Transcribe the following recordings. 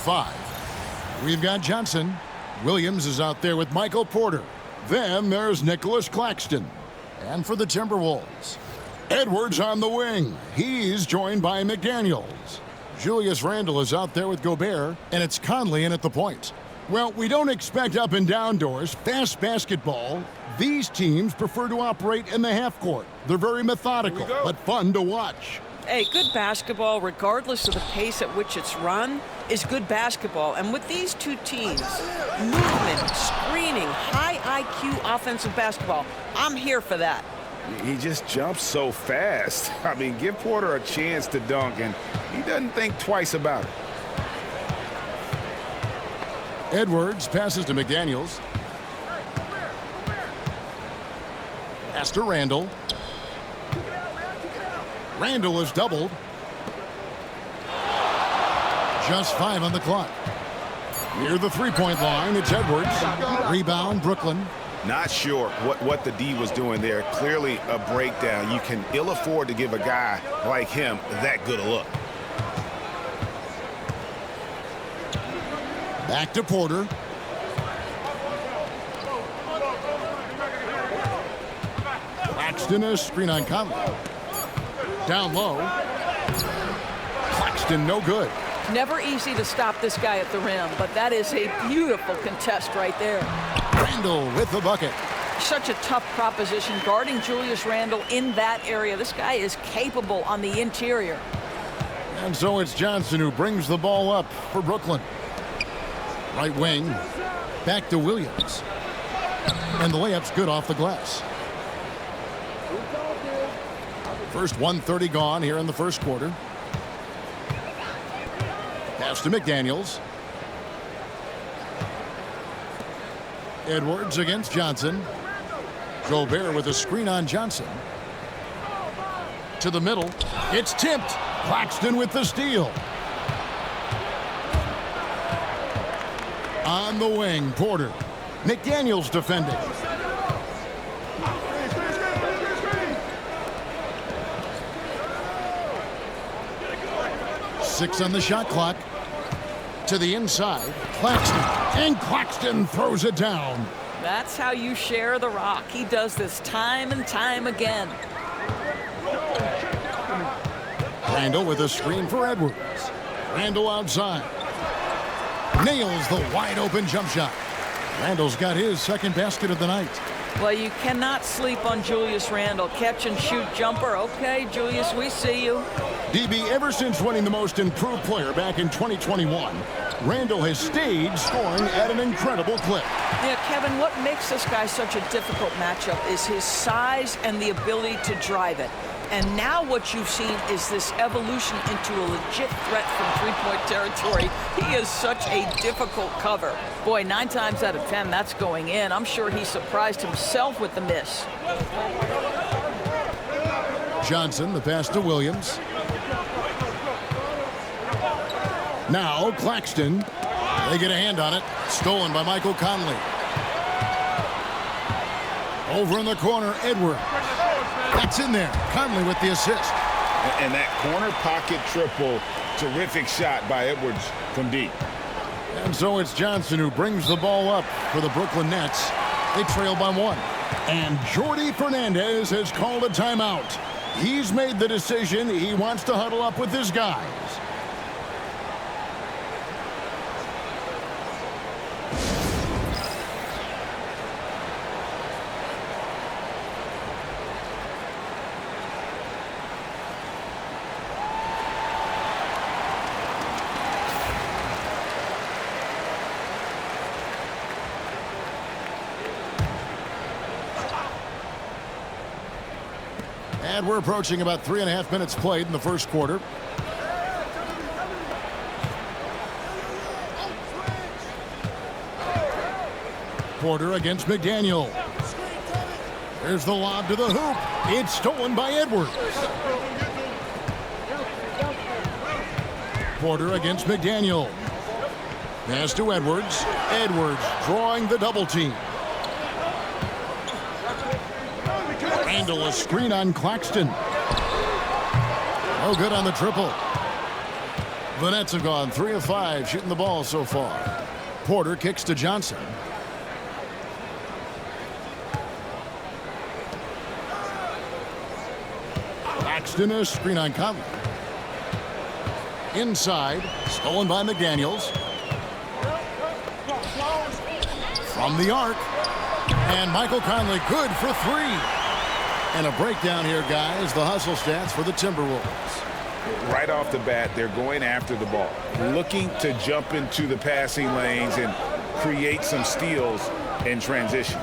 5. We've got Johnson. Williams is out there with Michael Porter. Then there's Nicholas Claxton. And for the Timberwolves, Edwards on the wing. He's joined by McDaniels. Julius Randle is out there with Gobert, and it's Conley in at the point. Well, we don't expect up and down doors, fast basketball. These teams prefer to operate in the half court. They're very methodical, but fun to watch. Hey, good basketball, regardless of the pace at which it's run, is good basketball. And with these two teams, movement, screening, high IQ offensive basketball, I'm here for that. He just jumps so fast. I mean, give Porter a chance to dunk, and he doesn't think twice about it. Edwards passes to McDaniels. Pass to Randle. Randle is doubled. Just 5 on the clock. Near the three-point line, it's Edwards. Rebound, Brooklyn. Not sure what the D was doing there. Clearly a breakdown. You can ill afford to give a guy like him that good a look. Back to Porter. Claxton is screen on Conley. Down low. Claxton no good. Never easy to stop this guy at the rim, but that is a beautiful contest right there. Randle with the bucket. Such a tough proposition guarding Julius Randle in that area. This guy is capable on the interior. And so it's Johnson who brings the ball up for Brooklyn. Right wing. Back to Williams. And the layup's good off the glass. First 1:30 gone here in the first quarter. Pass to McDaniels. Edwards against Johnson. Gobert with a screen on Johnson. To the middle. It's tipped. Claxton with the steal. On the wing, Porter. McDaniels defending. Six on the shot clock. To the inside. Claxton. And Claxton throws it down. That's how you share the rock. He does this time and time again. Randle with a screen for Edwards. Randle outside. Nails the wide open jump shot. Randle's got his second basket of the night. Well, you cannot sleep on Julius Randle. Catch and shoot jumper. Okay, Julius, we see you. DB, ever since winning the most improved player back in 2021, Randle has stayed scoring at an incredible clip. Yeah, Kevin, what makes this guy such a difficult matchup is his size and the ability to drive it. And now what you've seen is this evolution into a legit threat from three-point territory. He is such a difficult cover. Boy, 9 times out of 10, that's going in. I'm sure he surprised himself with the miss. Johnson, the pass to Williams. Now Claxton. They get a hand on it. Stolen by Michael Conley. Over in the corner, Edwards. That's in there. Conley with the assist. And that corner pocket triple, terrific shot by Edwards from deep. And so it's Johnson who brings the ball up for the Brooklyn Nets. They trail by 1. And Jordi Fernandez has called a timeout. He's made the decision. He wants to huddle up with his guys. And we're approaching about 3.5 minutes played in the first quarter. Porter against McDaniel. There's the lob to the hoop. It's stolen by Edwards. Porter against McDaniel. Pass to Edwards. Edwards drawing the double team. Randle a screen on Claxton. No good on the triple. The Nets have gone 3 of 5 shooting the ball so far. Porter kicks to Johnson. Claxton, a screen on Conley. Inside, stolen by McDaniels. From the arc. And Michael Conley good for 3. And a breakdown here, guys. The hustle stats for the Timberwolves. Right off the bat, they're going after the ball, looking to jump into the passing lanes and create some steals in transition.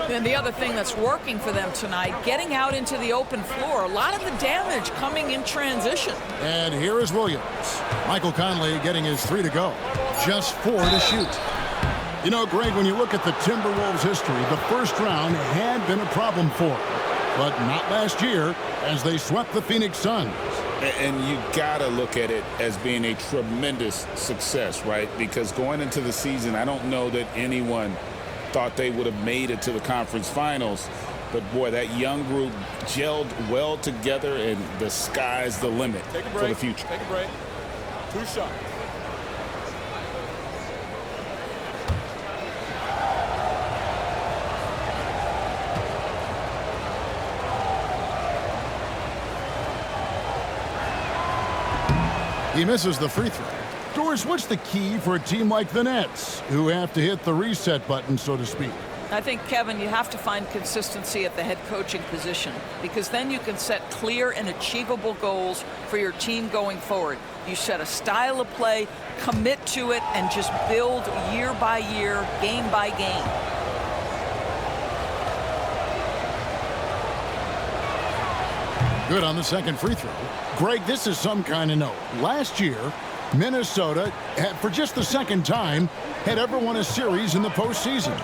And the other thing that's working for them tonight, getting out into the open floor. A lot of the damage coming in transition. And here is Williams. Michael Conley getting his 3 to go. Just 4 to shoot. You know, Greg, when you look at the Timberwolves' history, the first round had been a problem for them. But not last year, as they swept the Phoenix Suns. And you got to look at it as being a tremendous success, right? Because going into the season, I don't know that anyone thought they would have made it to the conference finals. But, boy, that young group gelled well together, and the sky's the limit for the future. Take a break. 2 shots. He misses the free throw. Doris, what's the key for a team like the Nets, who have to hit the reset button, so to speak? I think, Kevin, you have to find consistency at the head coaching position, because then you can set clear and achievable goals for your team going forward. You set a style of play, commit to it, and just build year by year, game by game. Good on the second free throw. Greg, this is some kind of note. Last year, Minnesota, for just the second time, had ever won a series in the postseason.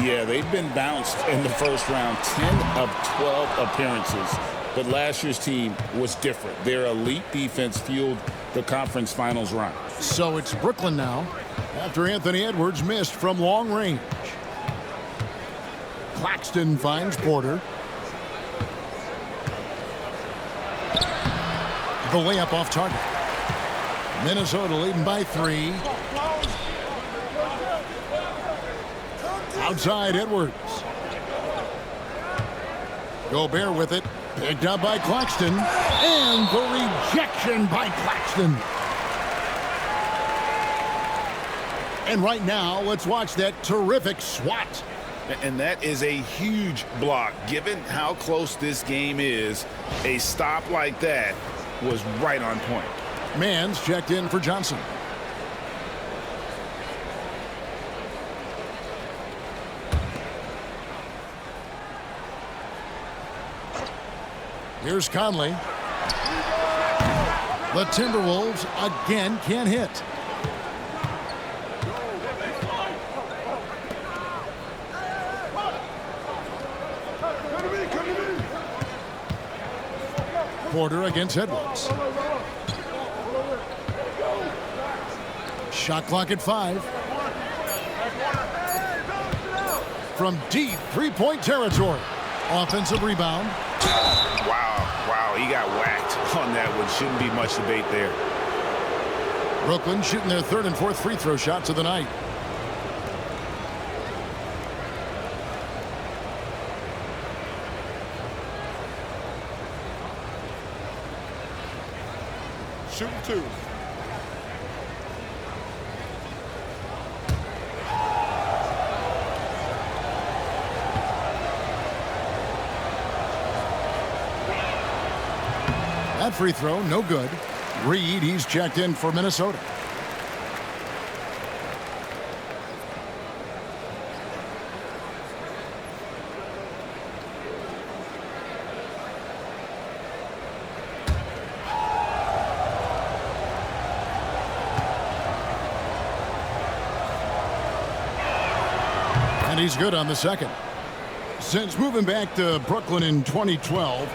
Yeah, they've been bounced in the first round, 10 of 12 appearances. But last year's team was different. Their elite defense fueled the conference finals run. So it's Brooklyn now, after Anthony Edwards missed from long range. Claxton finds Porter. The layup off target. Minnesota leading by 3. Outside Edwards. Gobert with it. Picked up by Claxton. And the rejection by Claxton. And right now, let's watch that terrific swat. And that is a huge block. Given how close this game is, a stop like that was right on point. Mans checked in for Johnson. Here's Conley. The Timberwolves again can't hit. Porter against Edwards. Shot clock at 5. From deep three-point territory. Offensive rebound. Wow, he got whacked on that one. Shouldn't be much debate there. Brooklyn shooting their 3rd and 4th free throw shots of the night. Shooting 2. That free throw, no good. Reed, he's checked in for Minnesota. And he's good on the second. Since moving back to Brooklyn in 2012,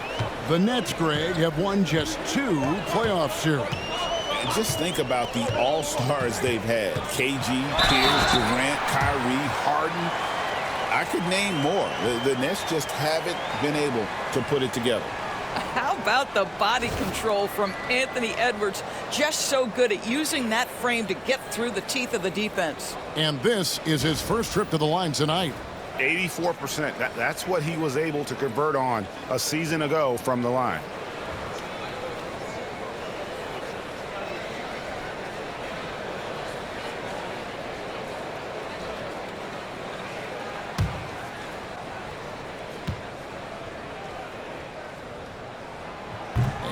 the Nets, Greg, have won just 2 playoff series. Just think about the all-stars they've had. KG, Pierce, Durant, Kyrie, Harden. I could name more. The Nets just haven't been able to put it together. How How about the body control from Anthony Edwards? Just so good at using that frame to get through the teeth of the defense. And this is his first trip to the line tonight. 84%. That's what he was able to convert on a season ago from the line.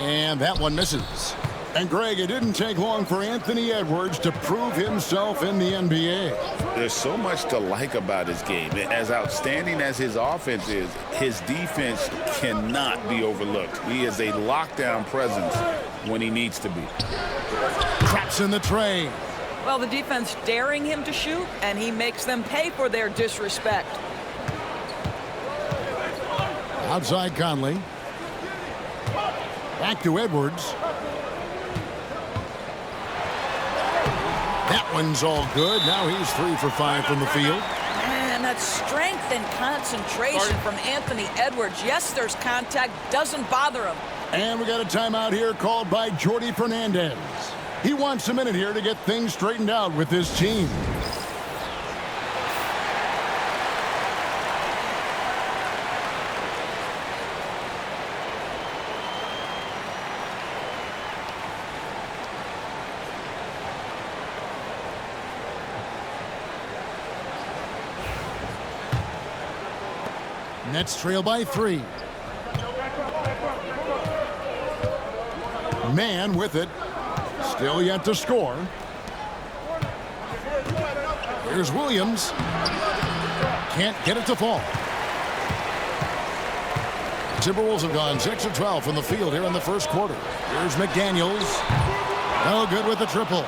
And that one misses. And Greg, it didn't take long for Anthony Edwards to prove himself in the NBA. There's so much to like about his game. As outstanding as his offense is, his defense cannot be overlooked. He is a lockdown presence when he needs to be. Traps in the tray. Well, the defense daring him to shoot, and he makes them pay for their disrespect. Outside Conley. Back to Edwards. That one's all good. Now he's 3 for 5 from the field. And that strength and concentration from Anthony Edwards. Yes, there's contact. Doesn't bother him. And we got a timeout here called by Jordi Fernandez. He wants a minute here to get things straightened out with his team. Nets trail by 3. Man with it. Still yet to score. Here's Williams. Can't get it to fall. Timberwolves have gone 6 of 12 from the field here in the first quarter. Here's McDaniels. No good with the triple.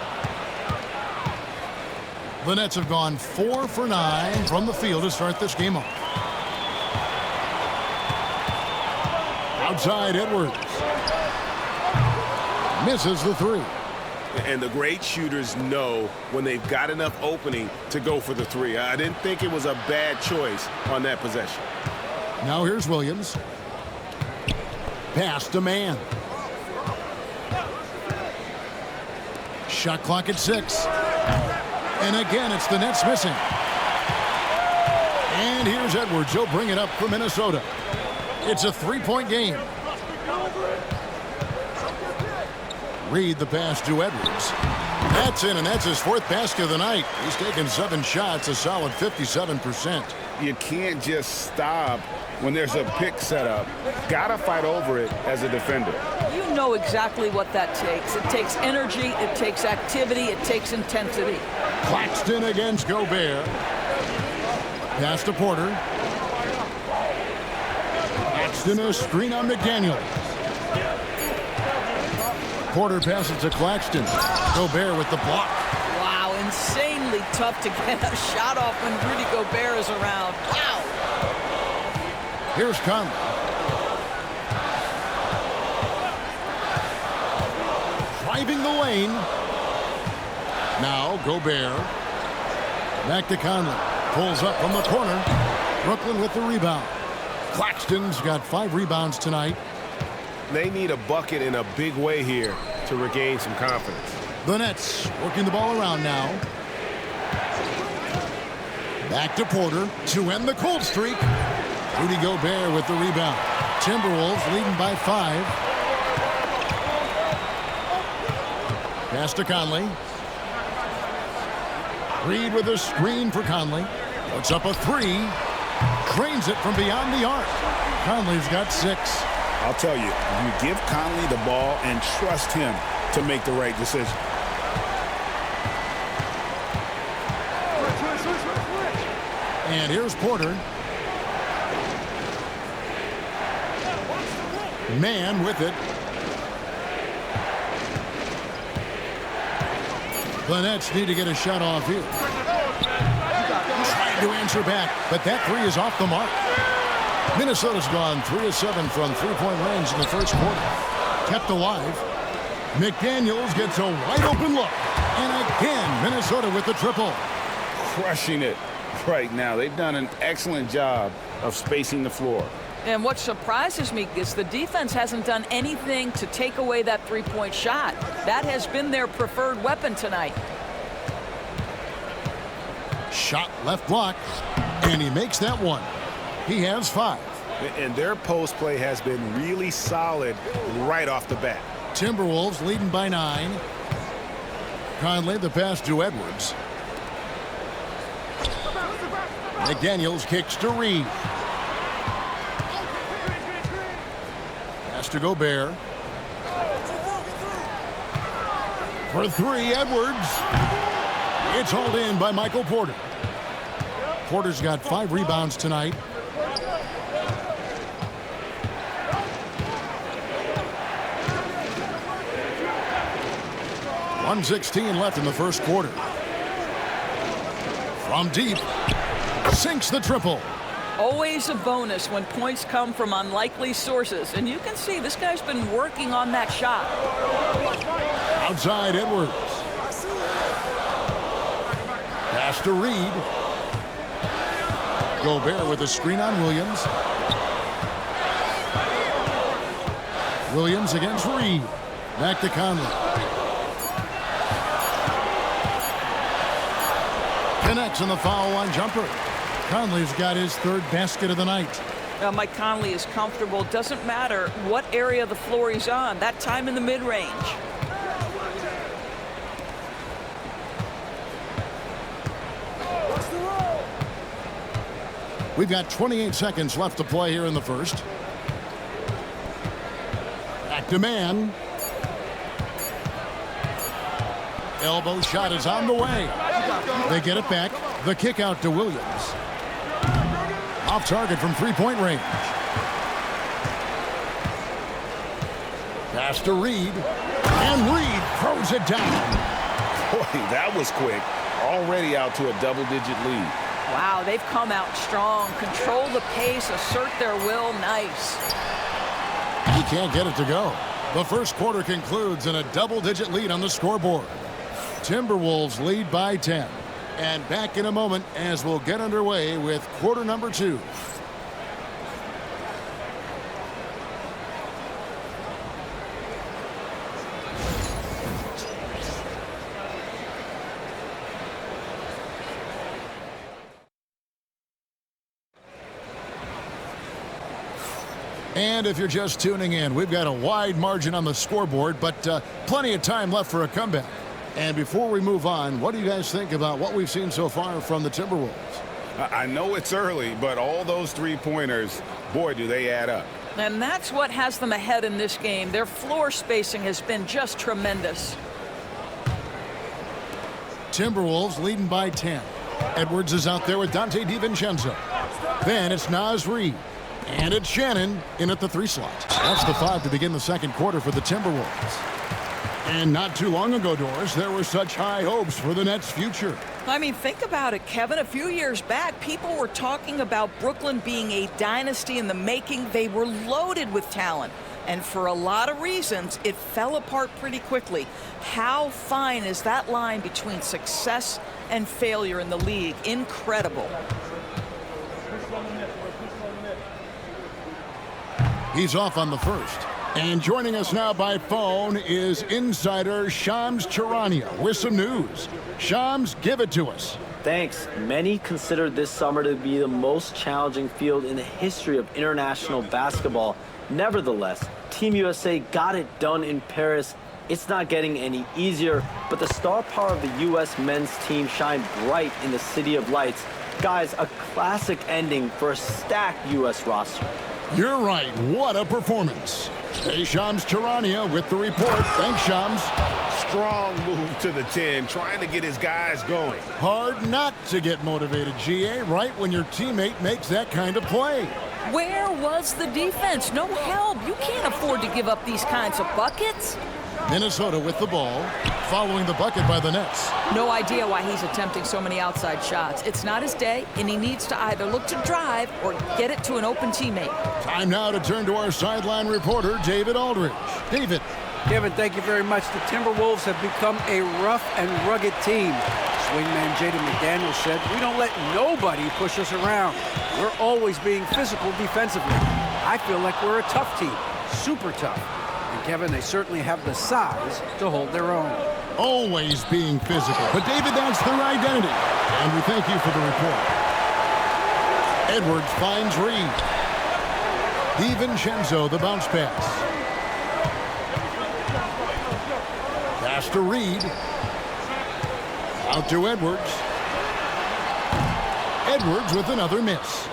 The Nets have gone 4 for 9 from the field to start this game off. Outside Edwards. Misses the 3. And the great shooters know when they've got enough opening to go for the 3. I didn't think it was a bad choice on that possession. Now here's Williams. Pass to man. Shot clock at 6. And again, it's the Nets missing. And here's Edwards. He'll bring it up for Minnesota. It's a 3-point game. Reed the pass to Edwards. That's in, and that's his 4th basket of the night. He's taken 7 shots, a solid 57%. You can't just stop when there's a pick set up. Gotta fight over it as a defender. You know exactly what that takes. It takes energy, it takes activity, it takes intensity. Claxton against Gobert. Pass to Porter. Claxton a screen on McDaniels. Porter passes to Claxton. Gobert with the block. Wow, insanely tough to get a shot off when Rudy Gobert is around. Wow. Here's Conley. Driving the lane. Now Gobert. Back to Conley. Pulls up from the corner. Brooklyn with the rebound. Claxton's got 5 rebounds tonight. They need a bucket in a big way here to regain some confidence. The Nets working the ball around now. Back to Porter to end the cold streak. Rudy Gobert with the rebound. Timberwolves leading by 5. Pass to Conley. Reed with a screen for Conley. Puts up a 3. Drains it from beyond the arc. Conley's got 6. I'll tell you, you give Conley the ball and trust him to make the right decision. And here's Porter. Man with it. The Nets need to get a shot off here. Trying to answer back, but that 3 is off the mark. Minnesota's gone 3 of 7 from 3-point range in the first quarter. Kept alive. McDaniels gets a wide open look. And again, Minnesota with the triple. Crushing it right now. They've done an excellent job of spacing the floor. And what surprises me is the defense hasn't done anything to take away that three-point shot. That has been their preferred weapon tonight. Shot left block, and he makes that one. He has 5. And their post play has been really solid right off the bat. Timberwolves leading by 9. Conley the pass to Edwards. McDaniels kicks to Reed. Pass to Gobert. For 3, Edwards. It's hauled in by Michael Porter. Porter's got 5 rebounds tonight. .116 left in the first quarter. From deep, sinks the triple. Always a bonus when points come from unlikely sources. And you can see this guy's been working on that shot. Outside Edwards. Pass to Reed. Gobert with a screen on Williams. Williams against Reed. Back to Conley. Connects on the foul line jumper. Conley's got his 3rd basket of the night. Mike Conley is comfortable. Doesn't matter what area of the floor he's on. That time in the mid-range. We've got 28 seconds left to play here in the first. Back to man. Elbow shot is on the way. They get it back. The kick out to Williams. Off target from 3-point range. Pass to Reed. And Reed throws it down. Boy, that was quick. Already out to a double-digit lead. Wow, they've come out strong. Control the pace, assert their will. Nice. He can't get it to go. The first quarter concludes in a double-digit lead on the scoreboard. Timberwolves lead by 10. And back in a moment as we'll get underway with quarter number 2. And if you're just tuning in, we've got a wide margin on the scoreboard, but plenty of time left for a comeback. And before we move on, what do you guys think about what we've seen so far from the Timberwolves? I know it's early, but all those three-pointers, boy, do they add up. And that's what has them ahead in this game. Their floor spacing has been just tremendous. Timberwolves leading by 10. Edwards is out there with Dante DiVincenzo. Then it's Naz Reid. And it's Shannon in at the 3 slot. That's the 5 to begin the second quarter for the Timberwolves. And not too long ago, Doris, there were such high hopes for the Nets' future. I mean, think about it, Kevin. A few years back, people were talking about Brooklyn being a dynasty in the making. They were loaded with talent. And for a lot of reasons, it fell apart pretty quickly. How fine is that line between success and failure in the league? Incredible. He's off on the first. And joining us now by phone is insider Shams Charania with some news. Shams, give it to us. Thanks. Many consider this summer to be the most challenging field in the history of international basketball. Nevertheless, Team USA got it done in Paris. It's not getting any easier, but the star power of the U.S. men's team shined bright in the City of Lights. Guys, a classic ending for a stacked U.S. roster. You're right. What a performance. Hey, Shams Charania with the report. Thanks, Shams. Strong move to the 10, trying to get his guys going. Hard not to get motivated, GA, right when your teammate makes that kind of play. Where was the defense? No help. You can't afford to give up these kinds of buckets. Minnesota with the ball, following the bucket by the Nets. No idea why he's attempting so many outside shots. It's not his day, and he needs to either look to drive or get it to an open teammate. Time now to turn to our sideline reporter, David Aldridge. David. Kevin, thank you very much. The Timberwolves have become a rough and rugged team. Swingman Jaden McDaniels said, "We don't let nobody push us around. We're always being physical defensively." I feel like we're a tough team, super tough. And Kevin, they certainly have the size to hold their own. Always being physical. But David, that's their identity. And we thank you for the report. Edwards finds Reed. DiVincenzo, the bounce pass. Pass to Reed. Out to Edwards. Edwards with another miss.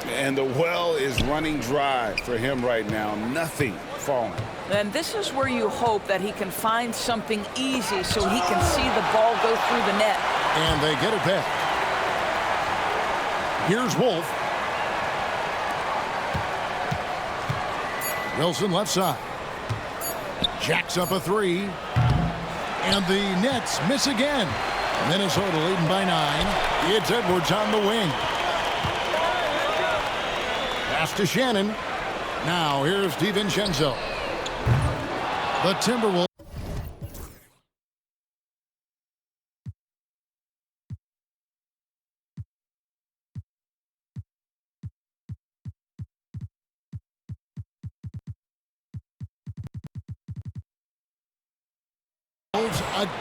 And the well is running dry for him right now. Nothing falling. And this is where you hope that he can find something easy so he can see the ball go through the net. And they get it back. Here's Wolf. Wilson left side. Jacks up a three. And the Nets miss again. Minnesota leading by 9. It's Edwards on the wing. Pass to Shannon. Now here's DiVincenzo. The Timberwolves.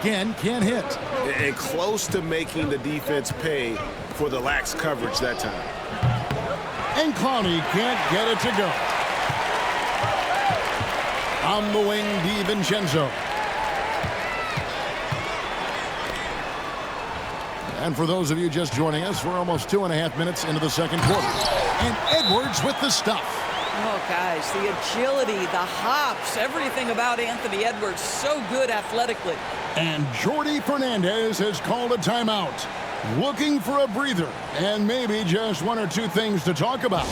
Again can't hit. And close to making the defense pay for the lax coverage that time. And Clowney can't get it to go. On the wing, DiVincenzo. And for those of you just joining us, we're almost 2.5 minutes into the second quarter. And Edwards with the stuff. Oh, guys, the agility, the hops, everything about Anthony Edwards, so good athletically. And Jordi Fernandez has called a timeout. Looking for a breather and maybe just 1 or 2 things to talk about.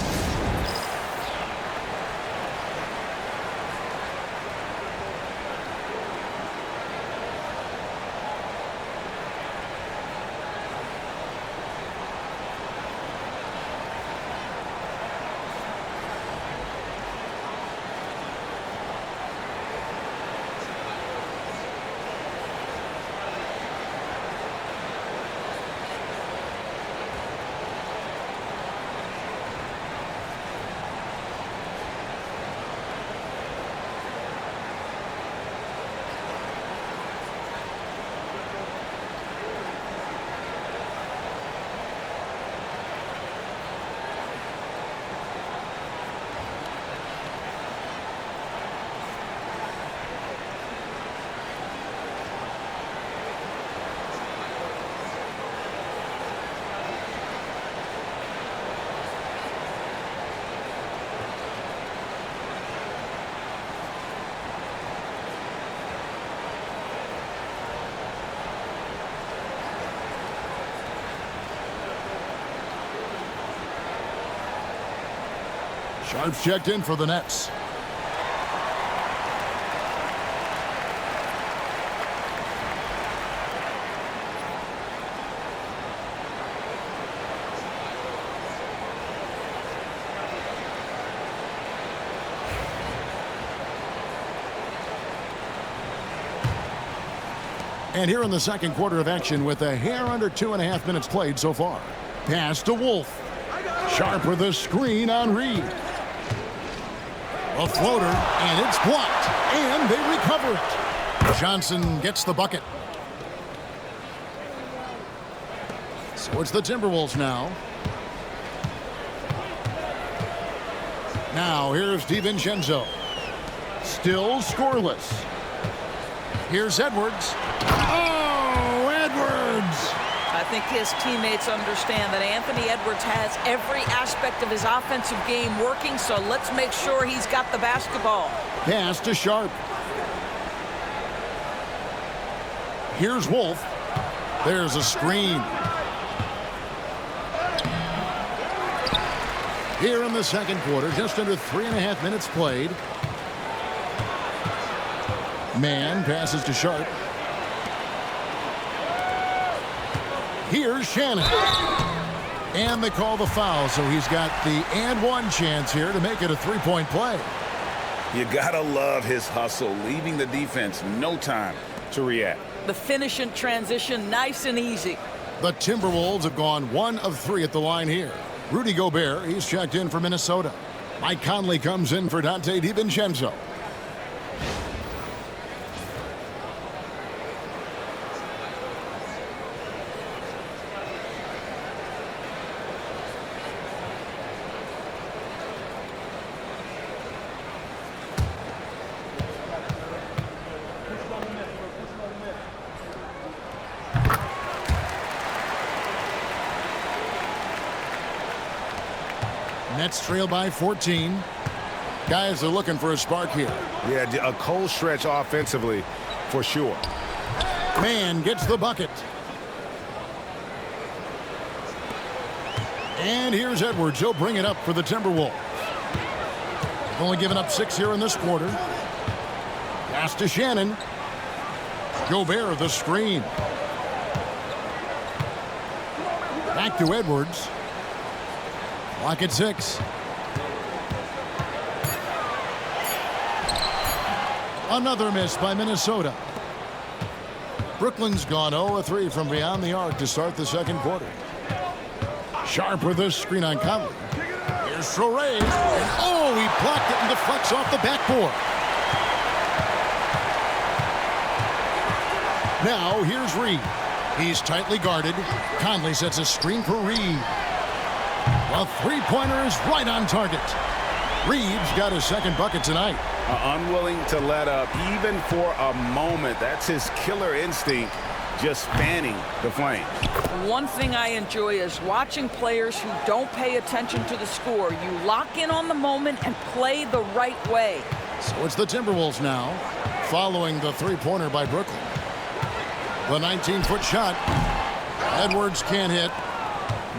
Sharp's checked in for the Nets. And here in the second quarter of action with a hair under 2.5 minutes played so far. Pass to Wolf. Sharp with a screen on Reed. A floater, and it's blocked, and they recover it. Johnson gets the bucket. So it's the Timberwolves now. Now here's DiVincenzo. Still scoreless. Here's Edwards. Oh, Edwards! I think his teammates understand that Anthony Edwards has every aspect of his offensive game working, so let's make sure he's got the basketball. Pass to Sharp. Here's Wolf. There's a screen. Here in the second quarter, just under 3.5 minutes played. Man passes to Sharp. Here's Shannon. And they call the foul, so he's got the and one chance here to make it a three-point play. You gotta love his hustle, leaving the defense no time to react. The finish in transition, nice and easy. The Timberwolves have gone 1 of 3 at the line here. Rudy Gobert, he's checked in for Minnesota. Mike Conley comes in for Dante DiVincenzo. Nets trail by 14. Guys are looking for a spark here. Yeah, a cold stretch offensively for sure. Man gets the bucket. And here's Edwards. He'll bring it up for the Timberwolves. They've only given up 6 here in this quarter. Pass to Shannon. Gobert the screen. Back to Edwards. Clock at 6. Another miss by Minnesota. Brooklyn's gone 0-3 from beyond the arc to start the second quarter. Sharp with this screen on Conley. Here's Traoré. And oh, he blocked it and deflects off the backboard. Now here's Reed. He's tightly guarded. Conley sets a screen for Reed. A three-pointer is right on target. Reed's got his second bucket tonight. Unwilling to let up even for a moment. That's his killer instinct, just fanning the flame. One thing I enjoy is watching players who don't pay attention to the score. You lock in on the moment and play the right way. So it's the Timberwolves now, following the three-pointer by Brooklyn. The 19-foot shot. Edwards can't hit.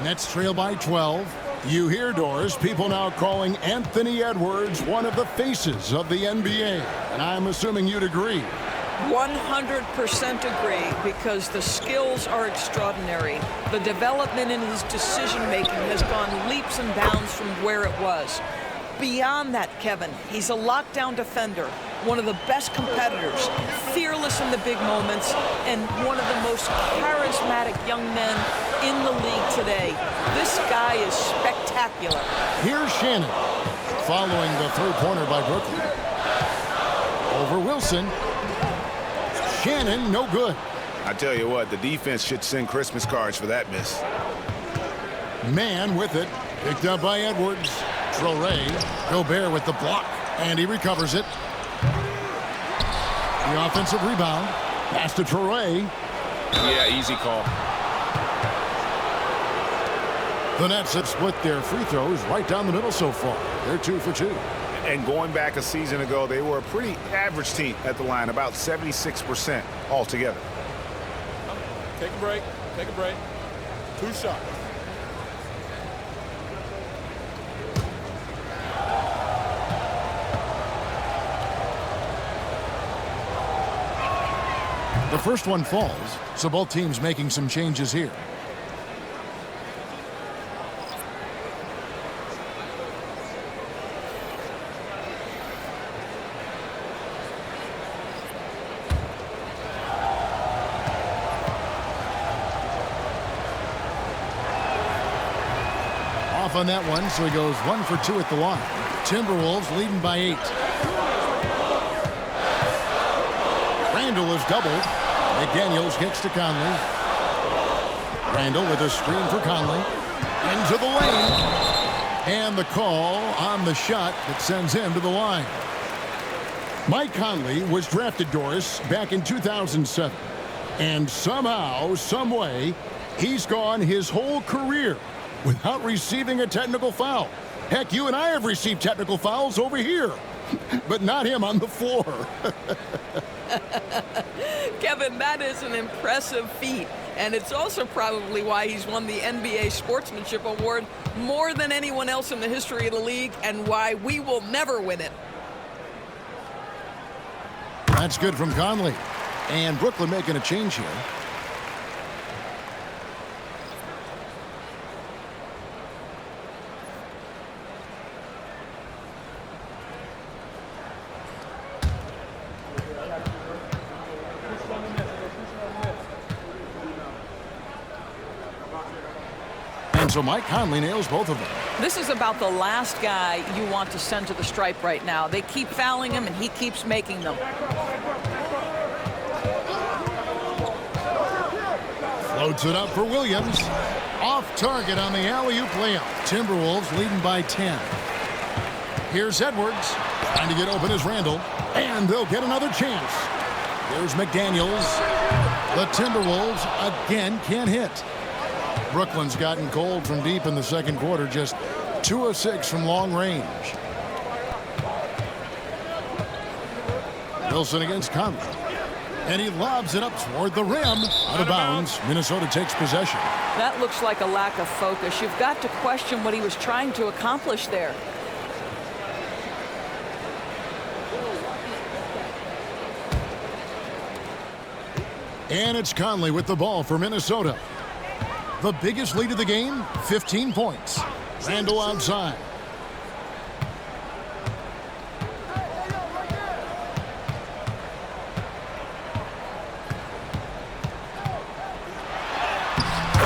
Nets trail by 12. You hear, Doris, people now calling Anthony Edwards one of the faces of the NBA. And I'm assuming you'd agree. 100% agree, because the skills are extraordinary. The development in his decision-making has gone leaps and bounds from where it was. Beyond that, Kevin, he's a lockdown defender, one of the best competitors, fearless in the big moments, and one of the most charismatic young men in the league today. This guy is spectacular. Here's Shannon, following the three-pointer by Brooklyn. Over Wilson. Shannon, no good. I tell you what, the defense should send Christmas cards for that miss. Man with it, picked up by Edwards. Traoré, Gobert with the block, and he recovers it. The offensive rebound, pass to Traoré. Yeah, easy call. The Nets have split their free throws right down the middle so far. They're 2 for 2. And going back a season ago, they were a pretty average team at the line, about 76% altogether. Take a break. Take a break. 2 shots. The first one falls, so both teams making some changes here. Off on that one, so he goes 1 for 2 at the line. Timberwolves leading by 8. Randall is doubled. McDaniels kicks to Conley. Randall with a screen for Conley. Into the lane. And the call on the shot that sends him to the line. Mike Conley was drafted, Doris, back in 2007. And somehow, some way, he's gone his whole career without receiving a technical foul. Heck, you and I have received technical fouls over here, but not him on the floor. Kevin, that is an impressive feat, and it's also probably why he's won the NBA Sportsmanship Award more than anyone else in the history of the league, and why we will never win it. That's good from Conley. And Brooklyn making a change here. And so Mike Conley nails both of them. This is about the last guy you want to send to the stripe right now. They keep fouling him, and he keeps making them. Floats it up for Williams. Off target on the alley-oop layup. Timberwolves leading by 10. Here's Edwards. Trying to get open is Randall. And they'll get another chance. Here's McDaniels. The Timberwolves again can't hit. Brooklyn's gotten cold from deep in the second quarter. Just 2 of 6 from long range. Wilson against Conley. And he lobs it up toward the rim. Out of bounds. Minnesota takes possession. That looks like a lack of focus. You've got to question what he was trying to accomplish there. And it's Conley with the ball for Minnesota. The biggest lead of the game, 15 points. Randall outside.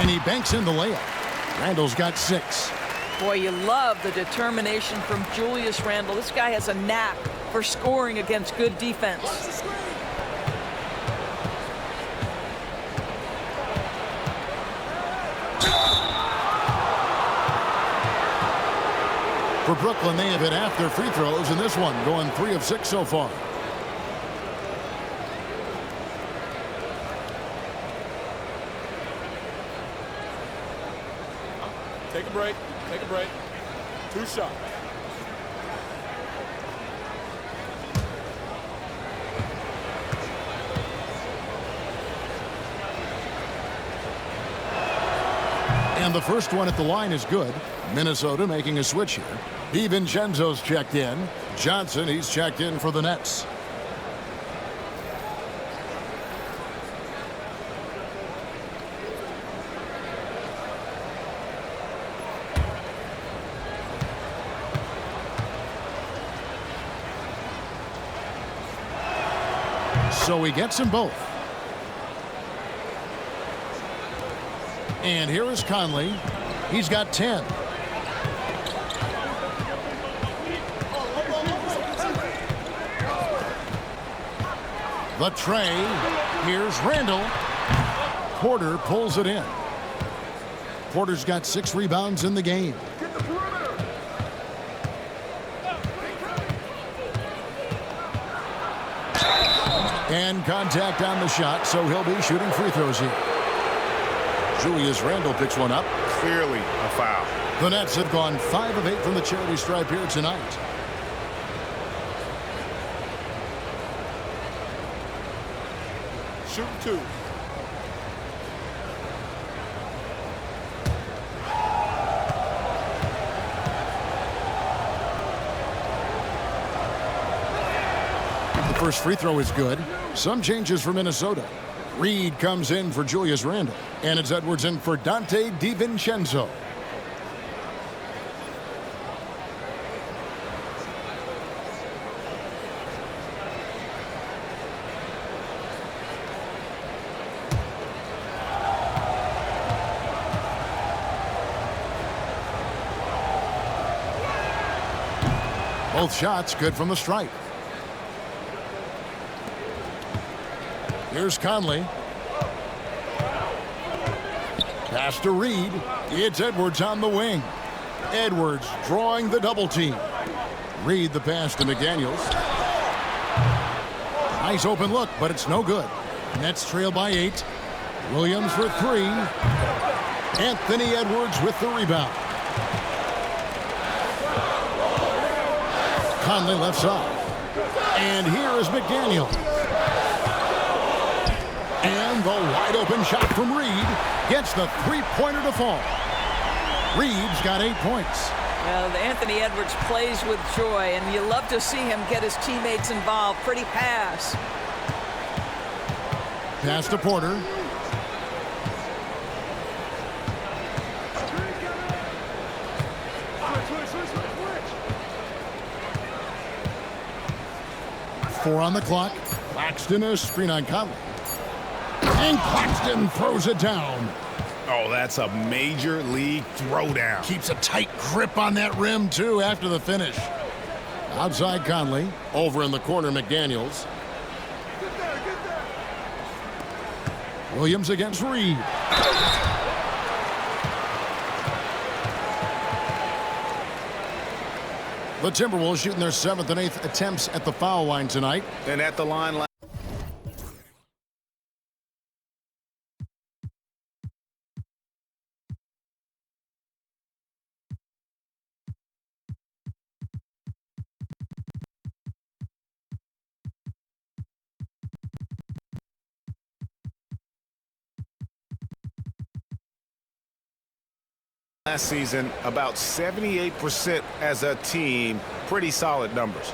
And he banks in the layup. Randall's got 6. Boy, you love the determination from Julius Randle. This guy has a knack for scoring against good defense. For Brooklyn, they have hit half their free throws in this one, going 3 of 6 so far. Take a break. Take a break. 2 shots. And the first one at the line is good. Minnesota making a switch here. DiVincenzo's checked in. Johnson, he's checked in for the Nets. So he gets them both. And here is Conley. He's got 10. The tray. Here's Randall. Porter pulls it in. Porter's got 6 rebounds in the game. And contact on the shot, so he'll be shooting free throws here. Julius Randle picks one up. Clearly a foul. The Nets have gone 5 of 8 from the charity stripe here tonight. Shoot 2. The first free throw is good. Some changes for Minnesota. Reed comes in for Julius Randle. And it's Edwards in for Dante DiVincenzo. Both shots good from the stripe. Here's Conley. Pass to Reed. It's Edwards on the wing. Edwards drawing the double team. Reed the pass to McDaniels. Nice open look, but it's no good. Nets trail by 8. Williams for 3. Anthony Edwards with the rebound. Conley left side. And here is McDaniels. And the wide open shot from Reed gets the 3-pointer to fall. Reed's got 8 points. Well, Anthony Edwards plays with joy, and you love to see him get his teammates involved. Pretty pass. Pass to Porter. Four on the clock. Claxton, a screen on Conley. And Claxton throws it down. Oh, that's a major league throwdown. Keeps a tight grip on that rim, too, after the finish. Outside Conley. Over in the corner, McDaniels. Williams against Reed. The Timberwolves shooting their 7th and 8th attempts at the foul line tonight. And at the line. Last season, about 78% as a team. Pretty solid numbers.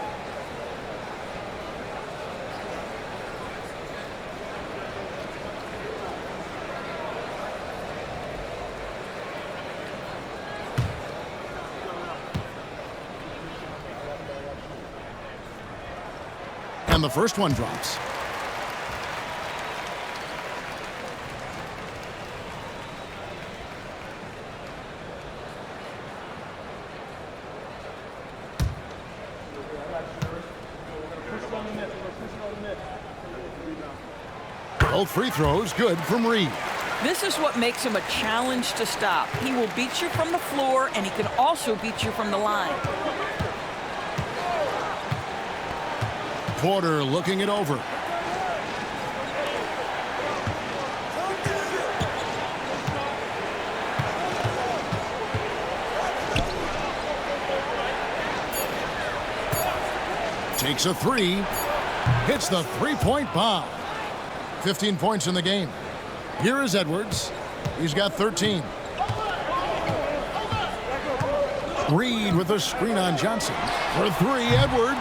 And the first one drops. Both free throws good from Reed. This is what makes him a challenge to stop. He will beat you from the floor, and he can also beat you from the line. Porter looking it over. Takes a three. Hits the three-point bomb. 15 points in the game. Here is Edwards. He's got 13. Reed with a screen on Johnson. For three, Edwards.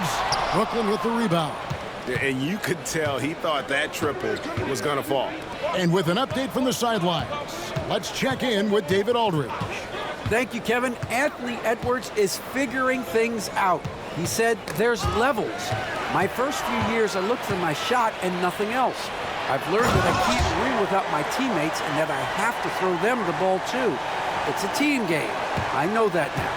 Brooklyn with the rebound. And you could tell he thought that triple was going to fall. And with an update from the sidelines, let's check in with David Aldridge. Thank you, Kevin. Anthony Edwards is figuring things out. He said there's levels. My first few years, I looked for my shot and nothing else. I've learned that I can't win without my teammates and that I have to throw them the ball too. It's a team game. I know that now.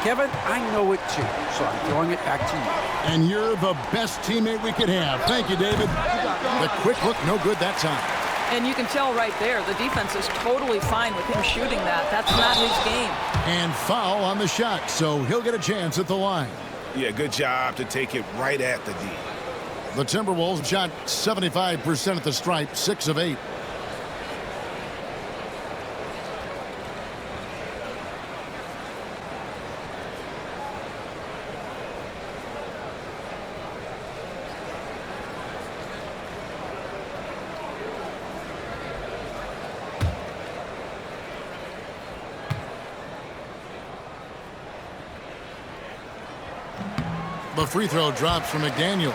Kevin, I know it too, so I'm throwing it back to you. And you're the best teammate we could have. Thank you, David. The quick look, no good that time. And you can tell right there, the defense is totally fine with him shooting that. That's not his game. And foul on the shot, so he'll get a chance at the line. Yeah, good job to take it right at the D. The Timberwolves shot 75% at the stripe, 6 of 8. The free throw drops from McDaniels.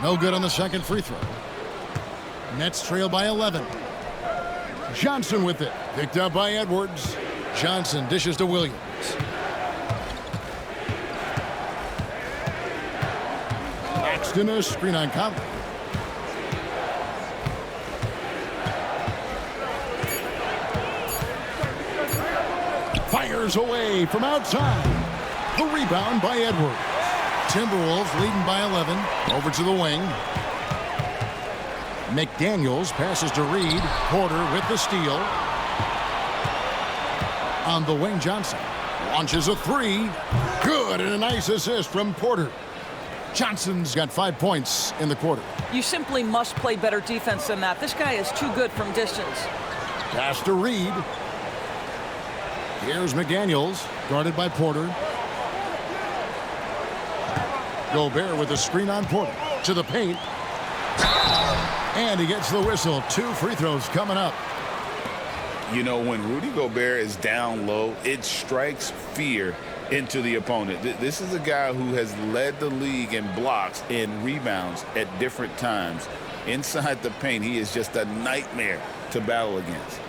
No good on the second free throw. Nets trail by 11. Johnson with it. Picked up by Edwards. Johnson dishes to Williams. Axton a screen on Conley. Fires away from outside. The rebound by Edwards. Timberwolves leading by 11. Over to the wing. McDaniels passes to Reed. Porter with the steal. On the wing, Johnson launches a three. Good, and a nice assist from Porter. Johnson's got 5 points in the quarter. You simply must play better defense than that. This guy is too good from distance. Pass to Reed. Here's McDaniels, guarded by Porter. Gobert with a screen on Porter. To the paint. And he gets the whistle. 2 free throws coming up. You know, when Rudy Gobert is down low, it strikes fear into the opponent. This is a guy who has led the league in blocks and rebounds at different times. Inside the paint, he is just a nightmare to battle against.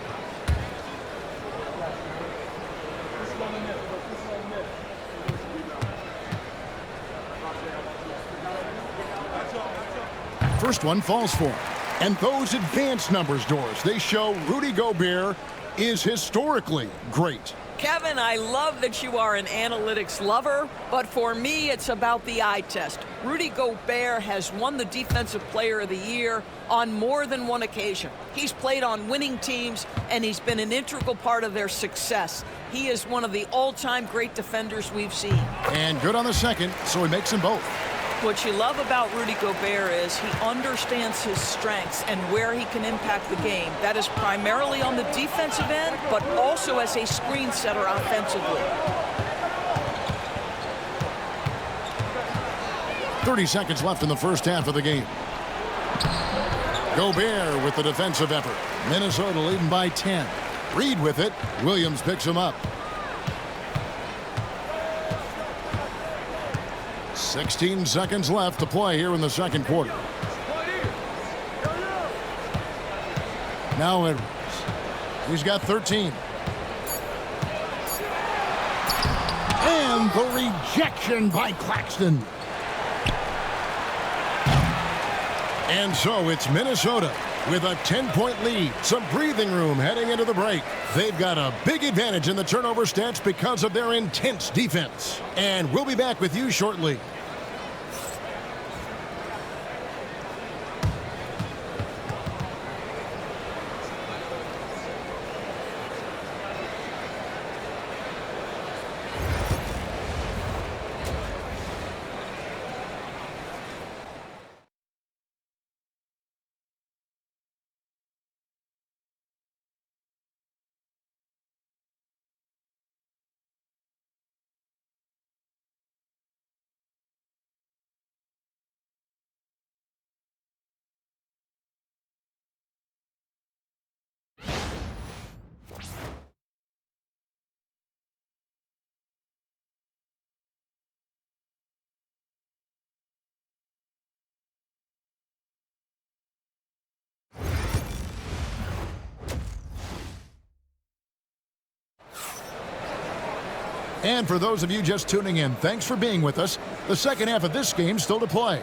First one falls for him. And those advanced numbers, Doris, they show Rudy Gobert is historically great. Kevin, I love that you are an analytics lover, but for me, it's about the eye test. Rudy Gobert has won the Defensive Player of the Year on more than one occasion. He's played on winning teams, and he's been an integral part of their success. He is one of the all-time great defenders we've seen. And good on the second, so he makes them both. What you love about Rudy Gobert is he understands his strengths and where he can impact the game. That is primarily on the defensive end, but also as a screen setter offensively. 30 seconds left in the first half of the game. Gobert with the defensive effort. Minnesota leading by 10. Reed with it. Williams picks him up. 16 seconds left to play here in the second quarter. Now Edwards. He's got 13. And the rejection by Claxton. And so it's Minnesota with a 10-point lead. Some breathing room heading into the break. They've got a big advantage in the turnover stats because of their intense defense. And we'll be back with you shortly. And for those of you just tuning in, thanks for being with us. The second half of this game still to play.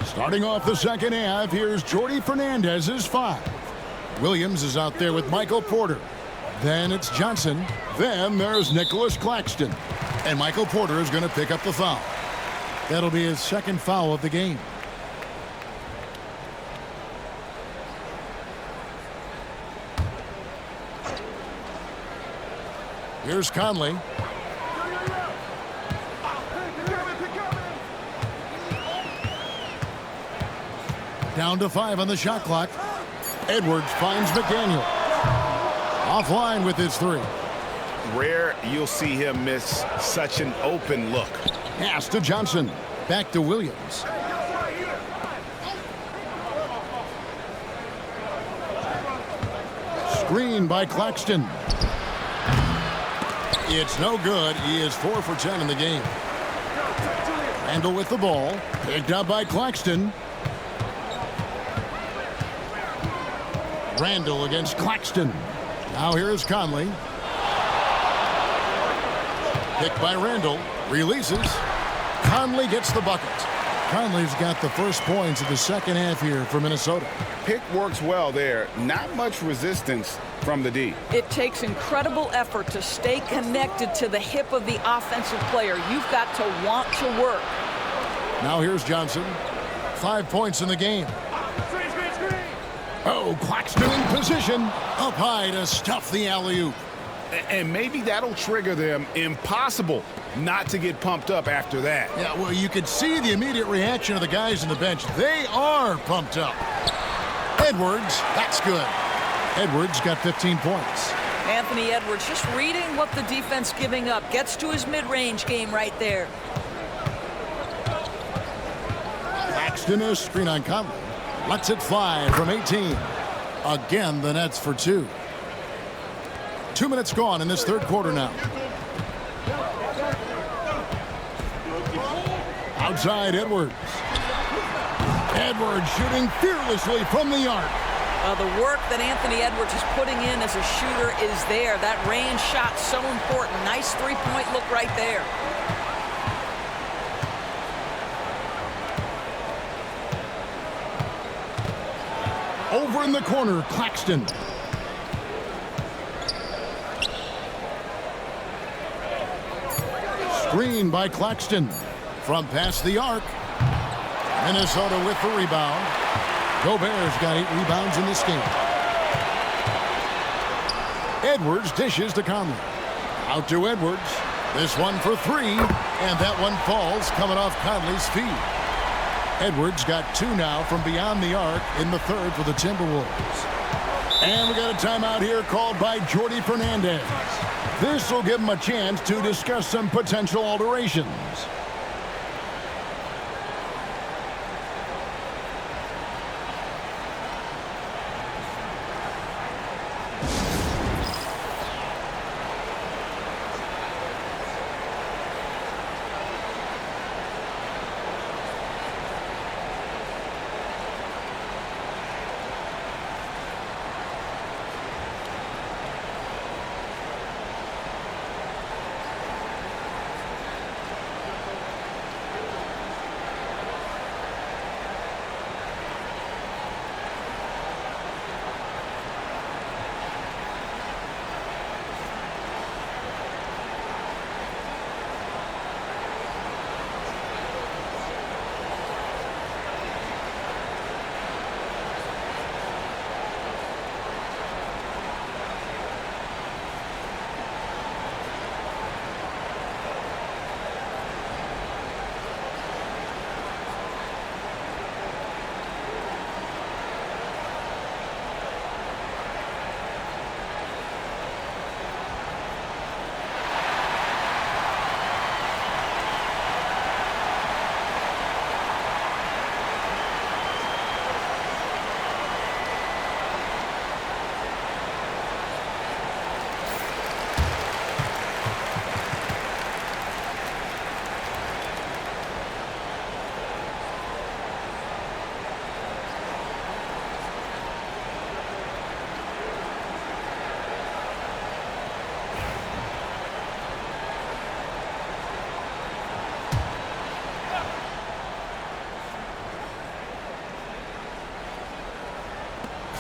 Starting off the second half, here's Jordi Fernandez's 5. Williams is out there with Michael Porter. Then it's Johnson. Then there's Nicholas Claxton. And Michael Porter is going to pick up the foul. That'll be his second foul of the game. Here's Conley. Down to 5 on the shot clock. Edwards finds McDaniel. Offline with his 3. Rare you'll see him miss such an open look. Pass to Johnson. Back to Williams. Screen by Claxton. It's no good. He is 4 for 10 in the game. Randall with the ball. Picked up by Claxton. Randall against Claxton. Now here is Conley. Picked by Randall. Releases. Conley gets the bucket. Conley's got the first points of the second half here for Minnesota. Pick works well there. Not much resistance from the D. It takes incredible effort to stay connected to the hip of the offensive player. You've got to want to work. Now here's Johnson. 5 points in the game. Oh, Claxton in position. Up high to stuff the alley-oop. And maybe that'll trigger them. Impossible not to get pumped up after that. Yeah, well, you could see the immediate reaction of the guys on the bench. They are pumped up. Edwards, that's good. Edwards got 15 points. Anthony Edwards just reading what the defense giving up. Gets to his mid-range game right there. Claxton, a screen on Conley. Lets it fly from 18. Again, the Nets for 2. 2 minutes gone in this third quarter now. Outside Edwards. Edwards shooting fearlessly from the arc. The work that Anthony Edwards is putting in as a shooter is there. That range shot so important. Nice three-point look right there. Over in the corner, Claxton. Screen by Claxton. From past the arc. Minnesota with the rebound. Gobert's got 8 rebounds in this game. Edwards dishes to Conley. Out to Edwards. This one for 3. And that one falls coming off Conley's feet. Edwards got 2 now from beyond the arc in the third for the Timberwolves. And we got a timeout here called by Jordi Fernandez. This will give him a chance to discuss some potential alterations.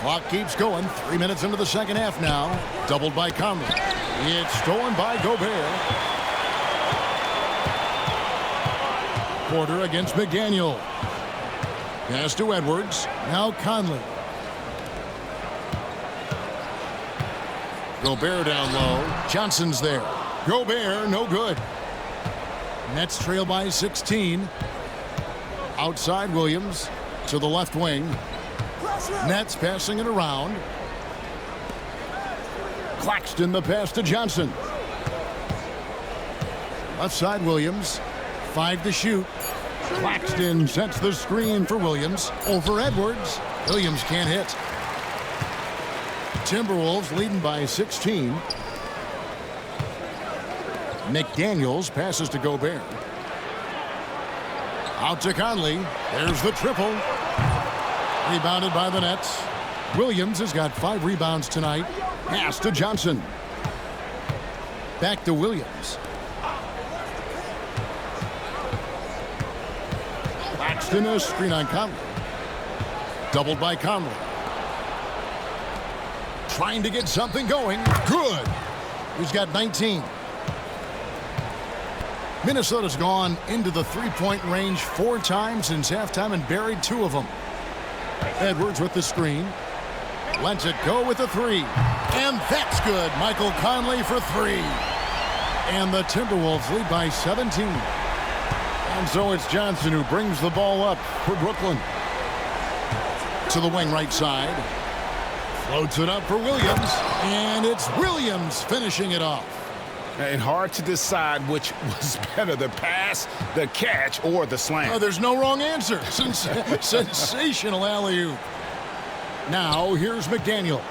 Clock keeps going. 3 minutes into the second half now. Doubled by Conley. It's stolen by Gobert. Porter against McDaniel. Pass to Edwards. Now Conley. Gobert down low. Johnson's there. Gobert, no good. Nets trail by 16. Outside Williams to the left wing. Nets passing it around. Claxton the pass to Johnson. Left side Williams. 5 to shoot. Claxton sets the screen for Williams. Over Edwards. Williams can't hit. Timberwolves leading by 16. McDaniels passes to Gobert. Out to Conley. There's the triple. Rebounded by the Nets. Williams has got 5 rebounds tonight. Pass to Johnson. Back to Williams. Claxton a screen on Conley. Doubled by Conley. Trying to get something going. Good. He's got 19. Minnesota's gone into the three-point range 4 times since halftime and buried 2 of them. Edwards with the screen. Lets it go with the 3. And that's good. Michael Conley for 3. And the Timberwolves lead by 17. And so it's Johnson who brings the ball up for Brooklyn. To the wing right side. Floats it up for Williams. And it's Williams finishing it off. And hard to decide which was better, the pass, the catch, or the slam. Oh, there's no wrong answer. Sensational alley-oop. Now, here's McDaniels.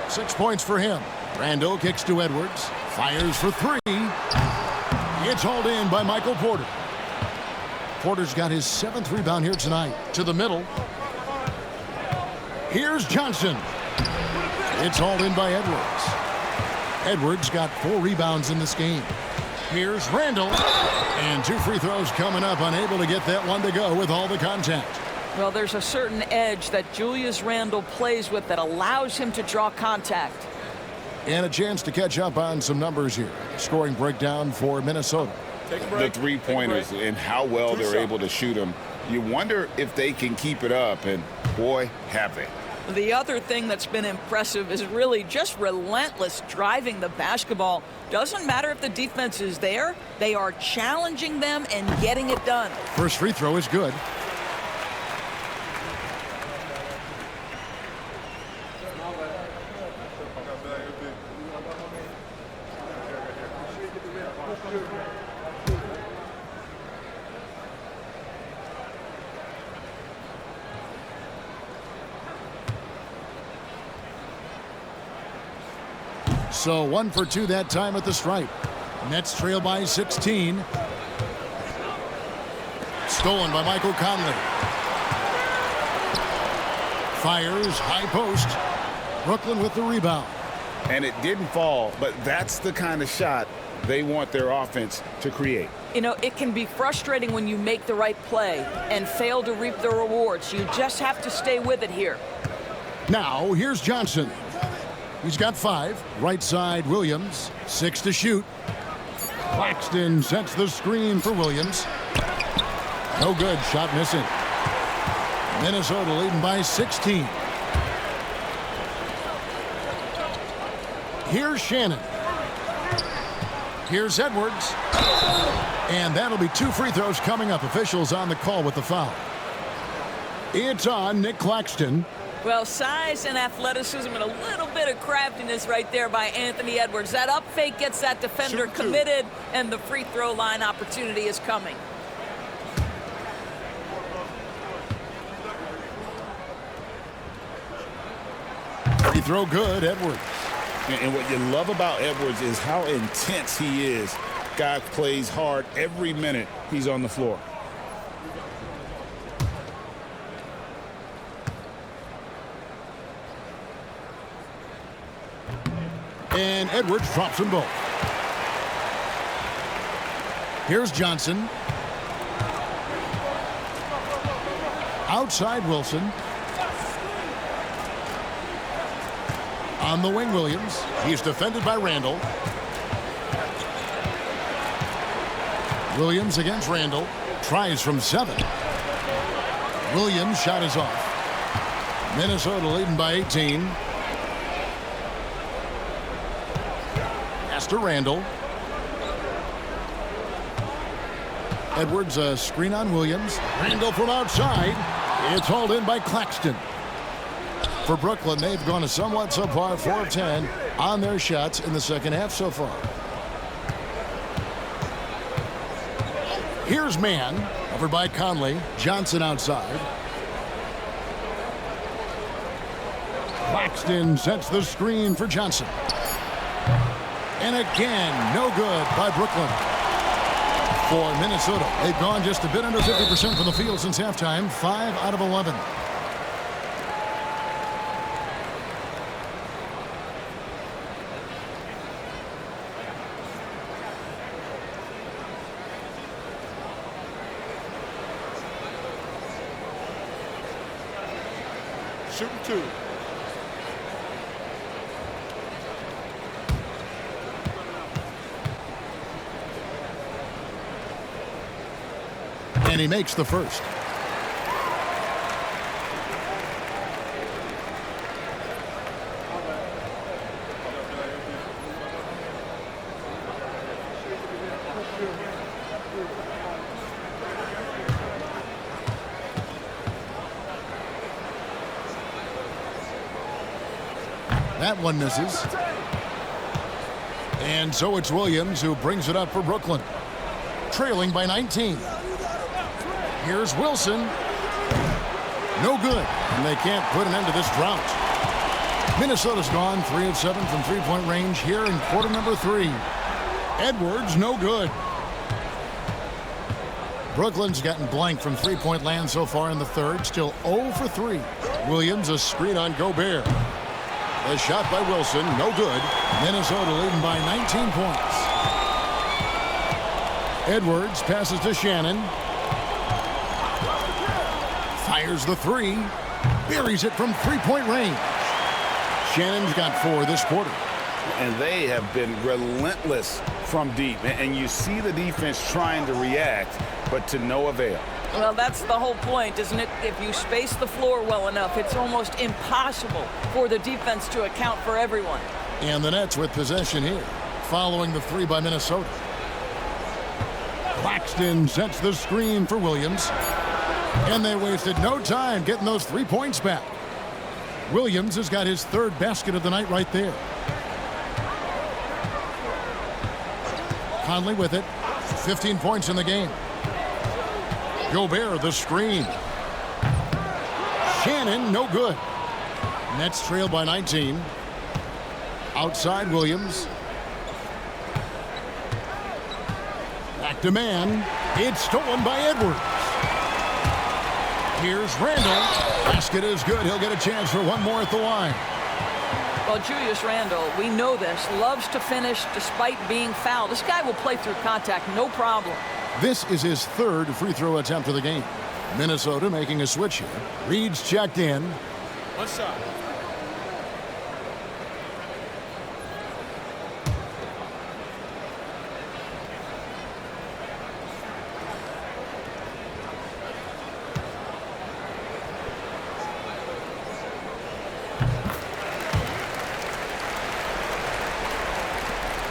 6 points for him. Randall kicks to Edwards. Fires for 3. It's hauled in by Michael Porter. Porter's got his 7th rebound here tonight. To the middle. Here's Johnson. It's hauled in by Edwards. Edwards got 4 rebounds in this game. Here's Randall. And 2 free throws coming up, unable to get that one to go with all the contact. Well, there's a certain edge that Julius Randle plays with that allows him to draw contact. And a chance to catch up on some numbers here. Scoring breakdown for Minnesota. The three-pointers and how well they're able to shoot them. You wonder if they can keep it up, and boy, have they. The other thing that's been impressive is really just relentless driving the basketball. Doesn't matter if the defense is there, they are challenging them and getting it done. First free throw is good. So 1 for 2 that time at the stripe. Nets trail by 16. Stolen by Michael Conley. Fires, high post. Brooklyn with the rebound. And it didn't fall, but that's the kind of shot they want their offense to create. You know, it can be frustrating when you make the right play and fail to reap the rewards. You just have to stay with it here. Now, here's Johnson. He's got 5. Right side, Williams. 6 to shoot. Claxton sets the screen for Williams. No good. Shot missing. Minnesota leading by 16. Here's Shannon. Here's Edwards. And that'll be 2 free throws coming up. Officials on the call with the foul. It's on Nick Claxton. Well, size and athleticism and a little bit of craftiness right there by Anthony Edwards. That up fake gets that defender committed, and the free throw line opportunity is coming. Free throw good, Edwards. And what you love about Edwards is how intense he is. Guy plays hard every minute he's on the floor. And Edwards drops them both. Here's Johnson. Outside Wilson. On the wing, Williams. He's defended by Randall. Williams against Randall. Tries from 7. Williams' shot is off. Minnesota leading by 18. To Randall. Edwards a screen on Williams. Randall from outside. It's hauled in by Claxton. For Brooklyn, they've gone a somewhat subpar 4 of 10 on their shots in the second half so far. Here's Mann, covered by Conley. Johnson outside. Claxton sets the screen for Johnson. And again, no good by Brooklyn. For Minnesota, they've gone just a bit under 50% from the field since halftime, 5 out of 11. Shooting 2. And he makes the first. That one misses. And so it's Williams who brings it up for Brooklyn, trailing by 19. Here's Wilson. No good, and they can't put an end to this drought. Minnesota's gone 3 of 7 from three-point range here in quarter number 3. Edwards, no good. Brooklyn's gotten blank from three-point land so far in the third, still 0 for 3. Williams, a screen on Gobert. The shot by Wilson, no good. Minnesota leading by 19 points. Edwards passes to Shannon. Fires the three. Buries it from three-point range. Shannon's got 4 this quarter. And they have been relentless from deep. And you see the defense trying to react, but to no avail. Well, that's the whole point, isn't it? If you space the floor well enough, it's almost impossible for the defense to account for everyone. And the Nets with possession here, following the 3 by Minnesota. Claxton sets the screen for Williams. And they wasted no time getting those 3 points back. Williams has got his 3rd basket of the night right there. Conley with it. 15 points in the game. Gobert, the screen. Shannon, no good. Nets trail by 19. Outside Williams. Back to man. It's stolen by Edwards. Here's Randall. Basket is good. He'll get a chance for one more at the line. Well, Julius Randle, we know this, loves to finish despite being fouled. This guy will play through contact, no problem. This is his 3rd free throw attempt of the game. Minnesota making a switch here. Reed's checked in. One shot.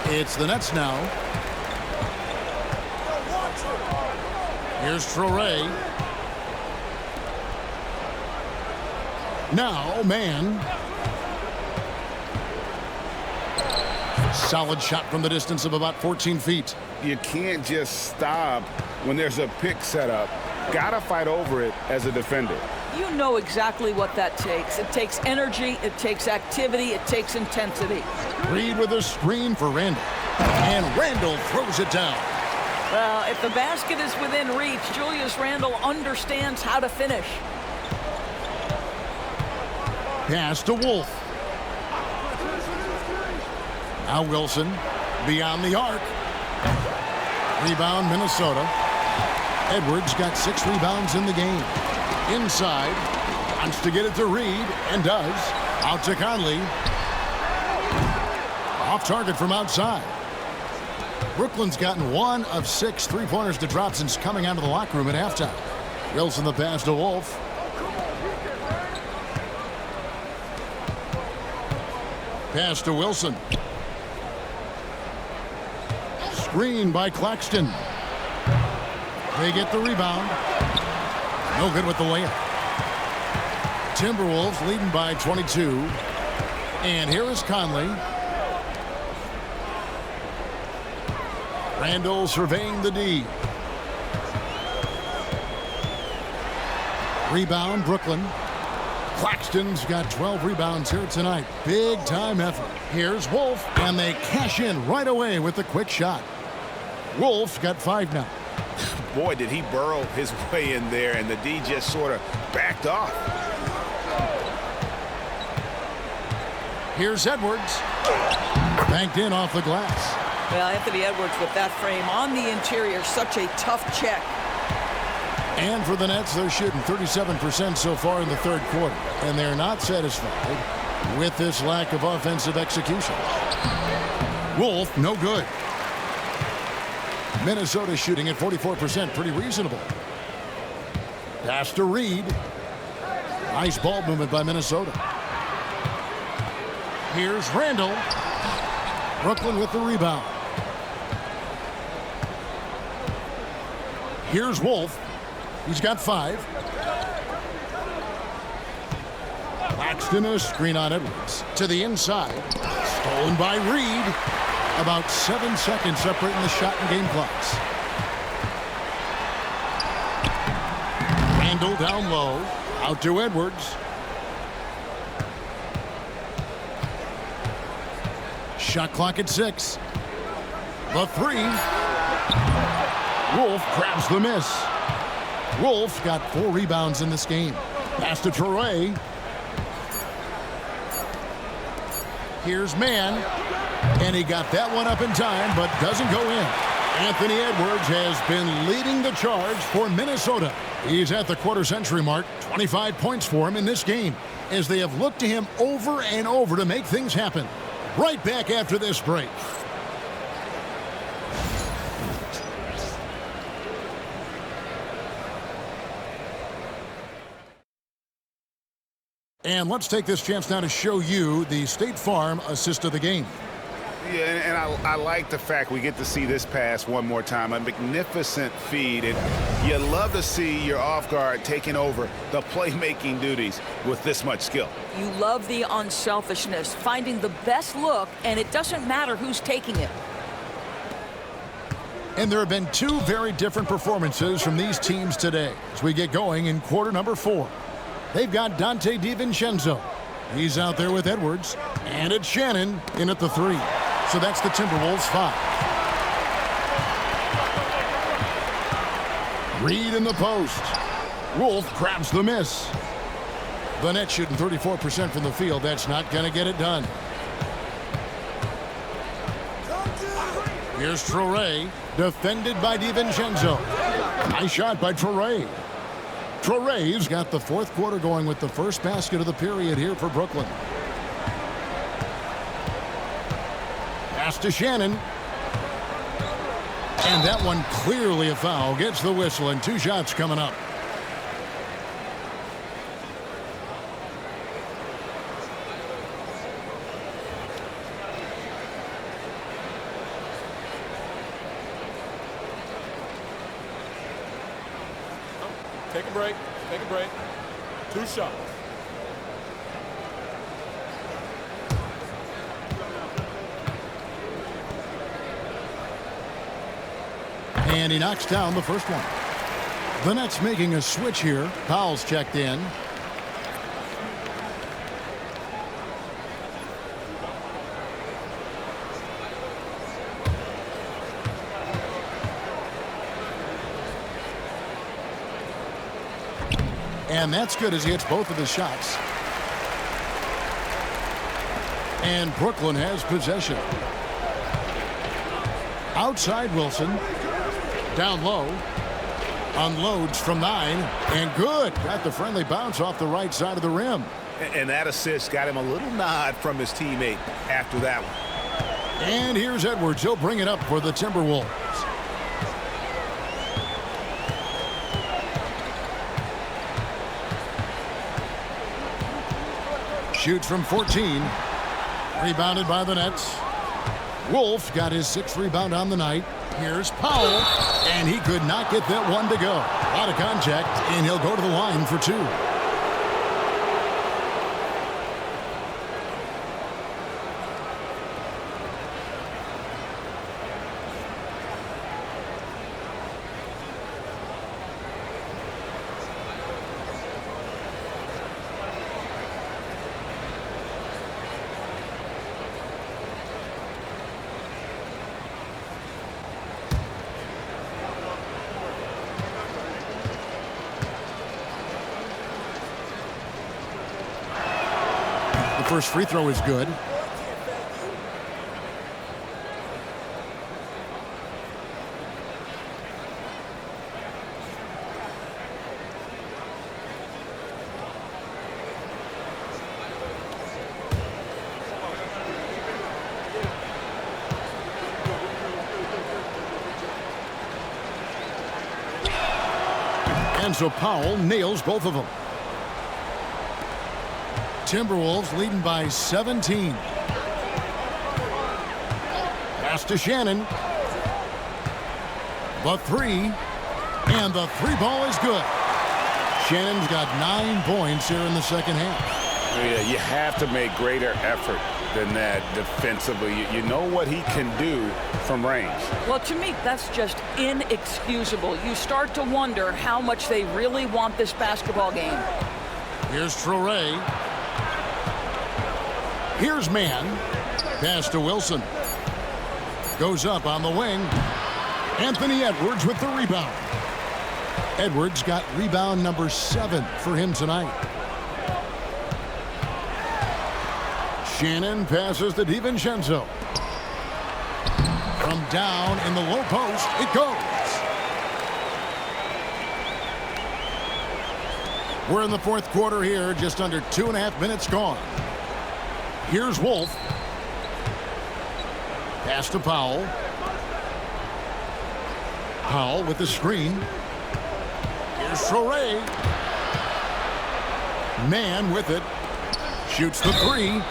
It's the Nets now. Here's Traoré. Now, man. Solid shot from the distance of about 14 feet. You can't just stop when there's a pick set up. Gotta fight over it as a defender. You know exactly what that takes. It takes energy, it takes activity, it takes intensity. Reed with a screen for Randall. And Randall throws it down. Well, if the basket is within reach, Julius Randle understands how to finish. Pass to Wolf. Now Wilson beyond the arc. Rebound Minnesota. Edwards got 6 rebounds in the game. Inside. Wants to get it to Reed and does. Out to Conley. Off target from outside. Brooklyn's gotten 1 of 6 three-pointers to drop since coming out of the locker room at halftime. Wilson the pass to Wolf. Pass to Wilson. Screen by Claxton. They get the rebound. No good with the layup. Timberwolves leading by 22. And here is Conley. Randall surveying the D. Rebound, Brooklyn. Claxton's got 12 rebounds here tonight. Big time effort. Here's Wolf, and they cash in right away with the quick shot. Wolf's got 5 now. Boy, did he burrow his way in there, and the D just sort of backed off. Here's Edwards. Banked in off the glass. Well, Anthony Edwards with that frame on the interior, such a tough check. And for the Nets, they're shooting 37% so far in the third quarter. And they're not satisfied with this lack of offensive execution. Wolf, no good. Minnesota shooting at 44%, pretty reasonable. Pass to Reed. Nice ball movement by Minnesota. Here's Randall. Brooklyn with the rebound. Here's Wolf. He's got 5. Claxton, a screen on Edwards. To the inside. Stolen by Reed. About 7 seconds separating the shot and game clocks. Randall down low. Out to Edwards. Shot clock at 6. The 3. Wolf grabs the miss. Wolf got 4 rebounds in this game. Pass to Torrey. Here's Mann. And he got that one up in time, but doesn't go in. Anthony Edwards has been leading the charge for Minnesota. He's at the quarter-century mark. 25 points for him in this game, as they have looked to him over and over to make things happen. Right back after this break. And let's take this chance now to show you the State Farm assist of the game. Yeah, and I like the fact we get to see this pass one more time. A magnificent feed. And you love to see your off guard taking over the playmaking duties with this much skill. You love the unselfishness, finding the best look, and it doesn't matter who's taking it. And there have been 2 very different performances from these teams today as we get going in quarter number 4. They've got Dante DiVincenzo. He's out there with Edwards. And it's Shannon in at the 3. So that's the Timberwolves 5. Reed in the post. Wolf grabs the miss. The net shooting 34% from the field. That's not going to get it done. Here's Torrey, defended by DiVincenzo. Nice shot by Torrey. Torrey's got the 4th quarter going with the first basket of the period here for Brooklyn. Pass to Shannon. And that one clearly a foul. Gets the whistle, and 2 shots coming up. Take a break. Take a break. 2 shots. And he knocks down the first one. The Nets making a switch here. Powell's checked in. And that's good as he hits both of his shots. And Brooklyn has possession. Outside Wilson. Down low. Unloads from 9. And good. Got the friendly bounce off the right side of the rim. And that assist got him a little nod from his teammate after that one. And here's Edwards. He'll bring it up for the Timberwolves. Shoots from 14. Rebounded by the Nets. Wolf got his 6th rebound on the night. Here's Powell. And he could not get that one to go. A lot of contact, and he'll go to the line for 2. First free throw is good. And so Powell nails both of them. Timberwolves leading by 17. Pass to Shannon. The 3. And the 3 ball is good. Shannon's got 9 points here in the second half. Yeah, you have to make greater effort than that defensively. You know what he can do from range. Well, to me, that's just inexcusable. You start to wonder how much they really want this basketball game. Here's Traore. Here's Mann. Pass to Wilson. Goes up on the wing. Anthony Edwards with the rebound. Edwards got rebound number 7 for him tonight. Shannon passes to DiVincenzo. From down in the low post, it goes. We're in the fourth quarter here, just under 2.5 minutes gone. Here's Wolf. Pass to Powell. Powell with the screen. Here's Traore. Mann with it. Shoots the 3.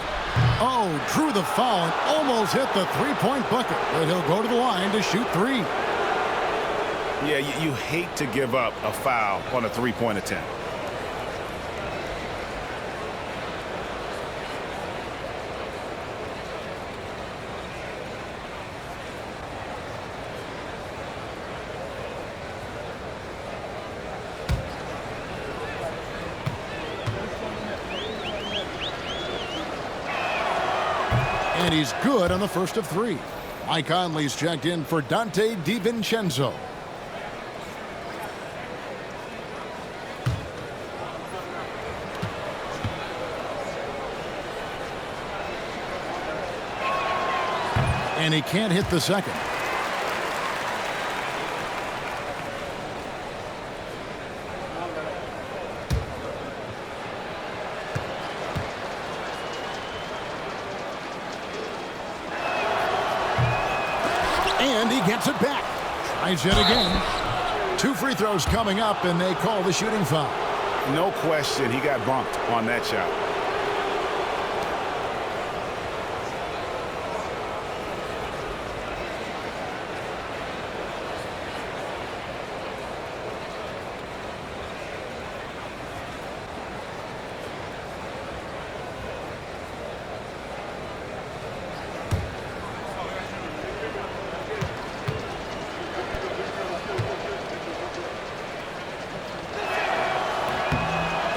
Oh, drew the foul and almost hit the three-point bucket. But he'll go to the line to shoot 3. Yeah, you hate to give up a foul on a three-point attempt. And he's good on the first of 3. Mike Conley's checked in for Dante DiVincenzo. And he can't hit the second. And he gets it back. Tries it again. 2 free throws coming up, and they call the shooting foul. No question, he got bumped on that shot.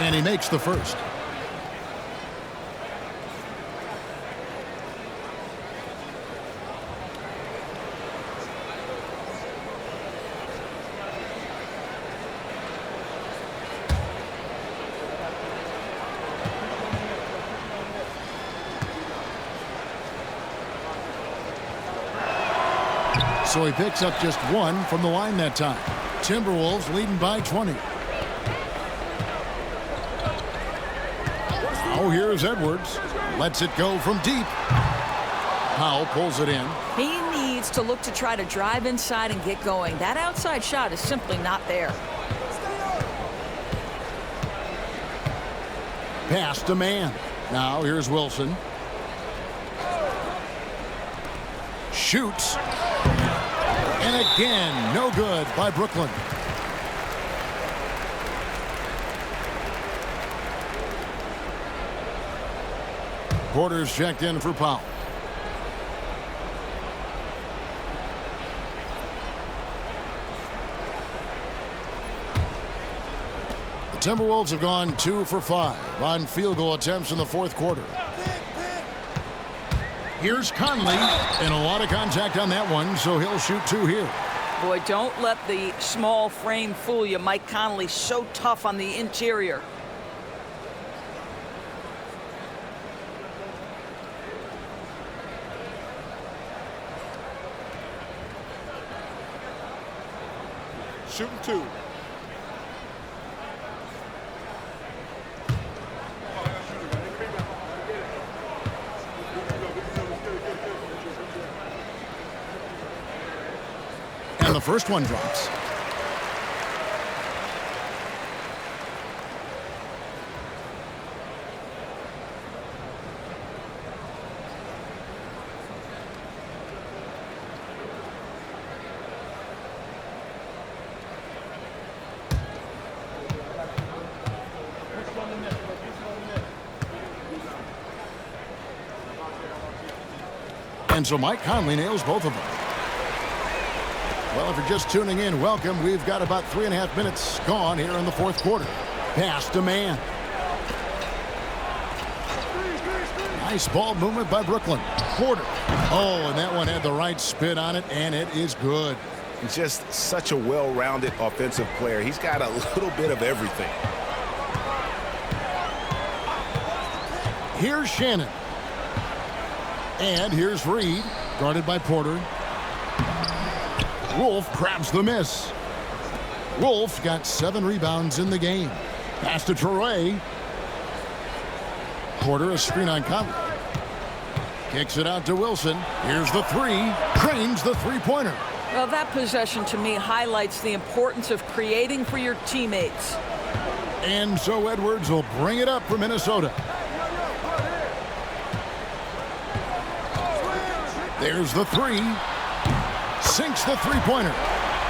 And he makes the first. So he picks up just 1 from the line that time. Timberwolves leading by 20. Oh, here's Edwards. Lets it go from deep. Powell pulls it in. He needs to look to try to drive inside and get going. That outside shot is simply not there. Pass to Mann. Now here's Wilson. Shoots. And again, no good by Brooklyn. Porter's checked in for Powell. The Timberwolves have gone 2 for 5 on field goal attempts in the fourth quarter. Here's Conley, and a lot of contact on that one, so he'll shoot 2 here. Boy, don't let the small frame fool you. Mike Conley's so tough on the interior. Shooting 2. And the first one drops. And so Mike Conley nails both of them. Well, if you're just tuning in, welcome. We've got about 3.5 minutes gone here in the fourth quarter. Pass to man. Nice ball movement by Brooklyn. Porter. Oh, and that one had the right spin on it, and it is good. He's just such a well-rounded offensive player. He's got a little bit of everything. Here's Shannon. And here's Reed, guarded by Porter. Wolf grabs the miss. Wolf got 7 rebounds in the game. Pass to Traore. Porter, a screen on Conley. Kicks it out to Wilson. Here's the three. Cranes the three-pointer. Well, that possession to me highlights the importance of creating for your teammates. And so Edwards will bring it up for Minnesota. There's the three. Sinks the three-pointer.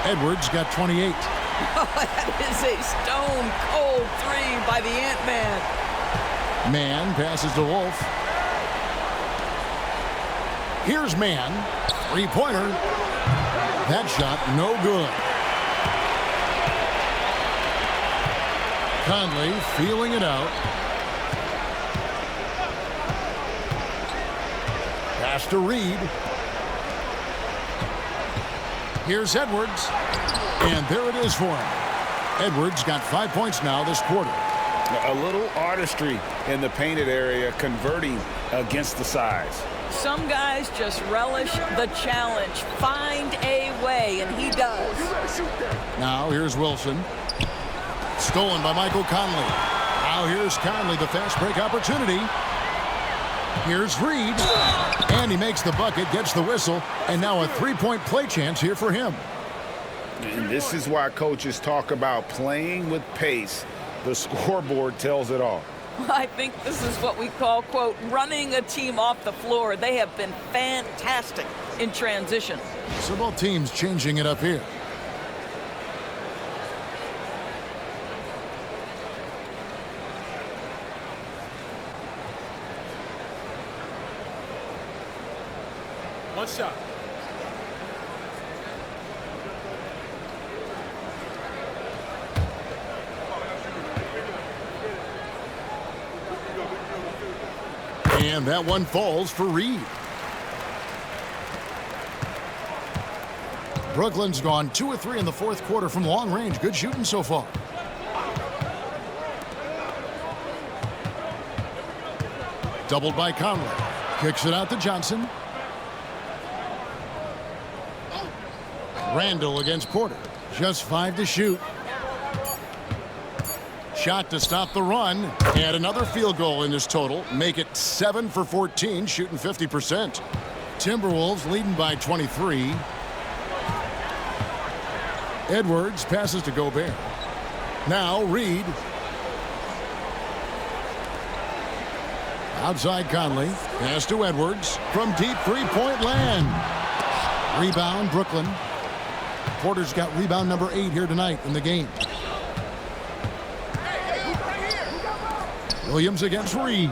Edwards got 28. Oh, that is a stone-cold three by the Ant-Man. Man passes to Wolf. Here's Man. Three-pointer. That shot no good. Conley feeling it out. Pass to Reed. Here's Edwards. And there it is for him. Edwards got 5 points now this quarter. A little artistry in the painted area, converting against the size. Some guys just relish the challenge. Find a way, and he does. Now here's Wilson. Stolen by Michael Conley. Now here's Conley, the fast break opportunity. Here's Reed. And he makes the bucket, gets the whistle, and now a three-point play chance here for him. And this is why coaches talk about playing with pace. The scoreboard tells it all. I think this is what we call, quote, running a team off the floor. They have been fantastic in transition. So both teams changing it up here. One shot. And that one falls for Reed. Brooklyn's gone 2 of 3 in the fourth quarter from long range. Good shooting so far. Doubled by Conley. Kicks it out to Johnson. Randall against Porter. Just 5 to shoot. Shot to stop the run. And another field goal in this total. Make it 7 for 14, shooting 50%. Timberwolves leading by 23. Edwards passes to Gobert. Now Reed. Outside Conley. Pass to Edwards from deep three-point land. Rebound Brooklyn. Porter's got rebound number 8 here tonight in the game. Williams against Reed.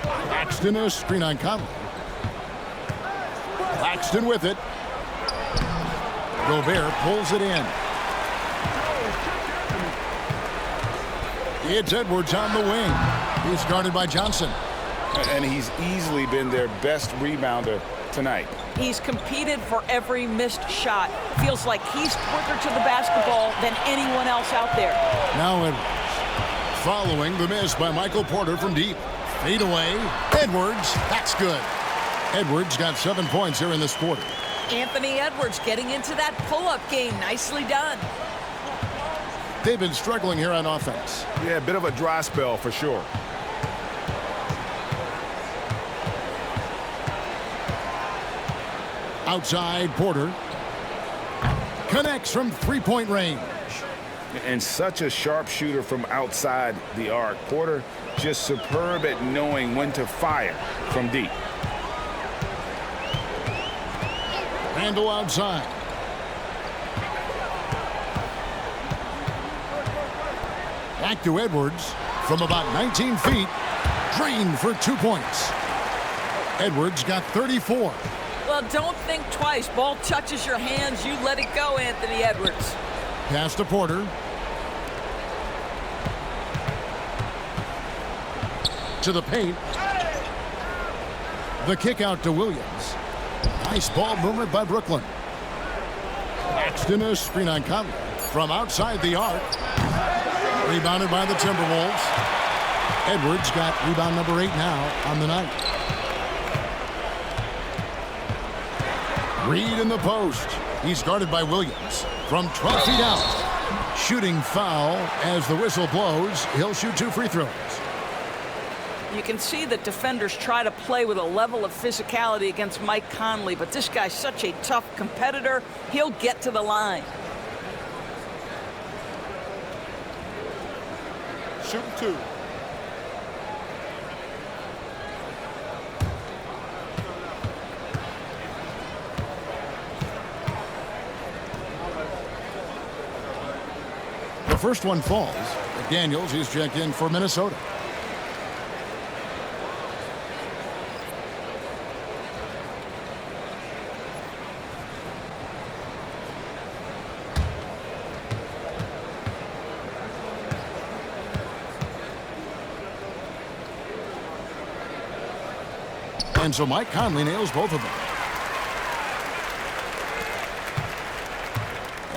Claxton a screen on Conley. Claxton with it. Gobert pulls it in. It's Edwards on the wing. He's guarded by Johnson. And he's easily been their best rebounder tonight. He's competed for every missed shot. Feels like he's quicker to the basketball than anyone else out there. Now Edwards. Following the miss by Michael Porter from deep. Fade away. Edwards. That's good. Edwards got 7 points here in this quarter. Anthony Edwards getting into that pull-up game. Nicely done. They've been struggling here on offense. Yeah, a bit of a dry spell for sure. Outside Porter. Connects from three-point range. And such a sharp shooter from outside the arc. Porter just superb at knowing when to fire from deep. Randall outside. Back to Edwards from about 19 feet. Drained for 2 points. Edwards got 34. Well, don't think twice. Ball touches your hands, you let it go, Anthony Edwards. Pass to Porter. To the paint. The kick out to Williams. Nice ball movement by Brooklyn. Claxton, a screen on Conley from outside the arc. Rebounded by the Timberwolves. Edwards got rebound number 8 now on the night. Reed in the post. He's guarded by Williams from 12 feet out. Shooting foul as the whistle blows. He'll shoot 2 free throws. You can see that defenders try to play with a level of physicality against Mike Conley, but this guy's such a tough competitor, he'll get to the line. Shooting 2. The first one falls. Daniels is checked in for Minnesota. And so Mike Conley nails both of them.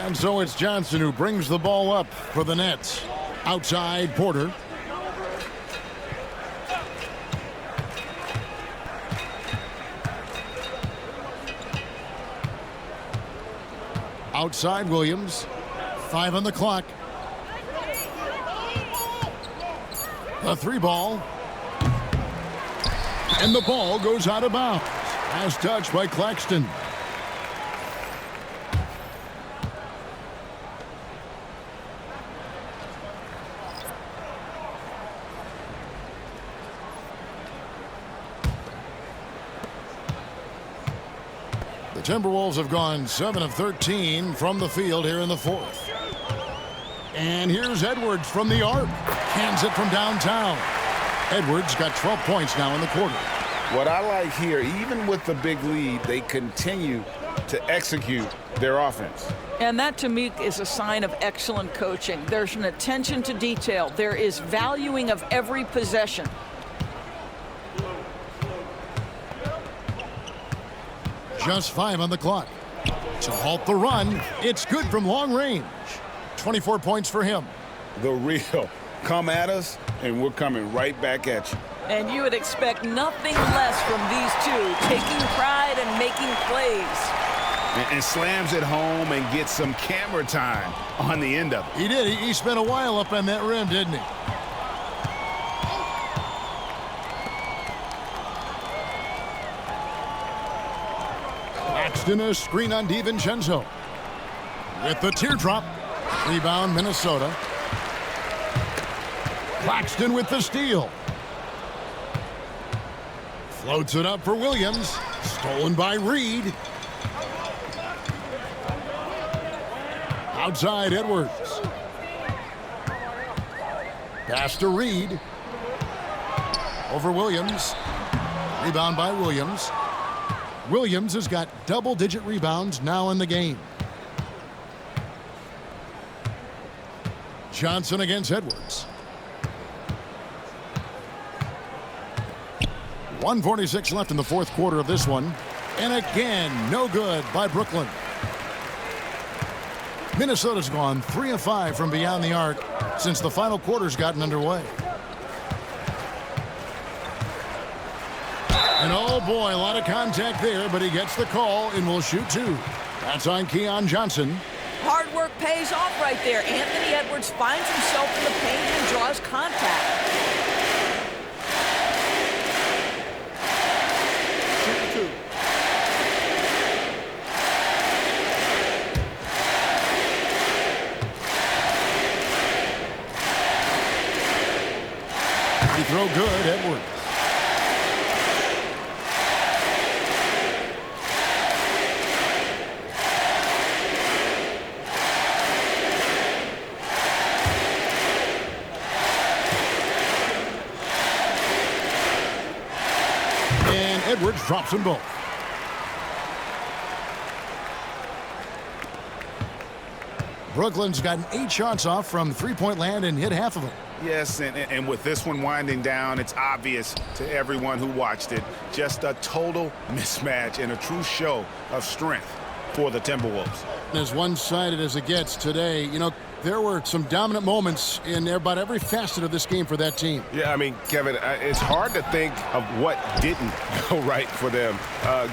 And so it's Johnson who brings the ball up for the Nets. Outside, Porter. Outside, Williams. 5 on the clock. The 3 ball. And the ball goes out of bounds. As touched by Claxton. The Timberwolves have gone 7 of 13 from the field here in the 4th. And here's Edwards from the arc. Hands it from downtown. Edwards got 12 points now in the quarter. What I like here, even with the big lead, they continue to execute their offense. And that, to me, is a sign of excellent coaching. There's an attention to detail. There is valuing of every possession. Just 5 on the clock. To halt the run, it's good from long range. 24 points for him. The real. Come at us, and we're coming right back at you. And you would expect nothing less from these two, taking pride and making plays. And slams it home and gets some camera time on the end of it. He did. He spent a while up on that rim, didn't he? Claxton, a screen on DiVincenzo. With the teardrop. Rebound, Minnesota. Claxton with the steal. Floats it up for Williams. Stolen by Reed. Outside, Edwards. Pass to Reed. Over Williams. Rebound by Williams. Williams has got double-digit rebounds now in the game. Johnson against Edwards. 1:46 left in the 4th quarter of this one. And again, no good by Brooklyn. Minnesota's gone 3 of 5 from beyond the arc since the final quarter's gotten underway. And oh boy, a lot of contact there, but he gets the call and will shoot 2. That's on Keon Johnson. Hard work pays off right there. Anthony Edwards finds himself in the paint and draws contact. Free throw good, Edwards. drops them both. Brooklyn's gotten 8 shots off from three-point land and hit half of them. Yes, and with this one winding down, it's obvious to everyone who watched it. Just a total mismatch and a true show of strength for the Timberwolves. As one-sided as it gets today, you know, there were some dominant moments in about every facet of this game for that team. Yeah, I mean, Kevin, it's hard to think of what didn't go right for them.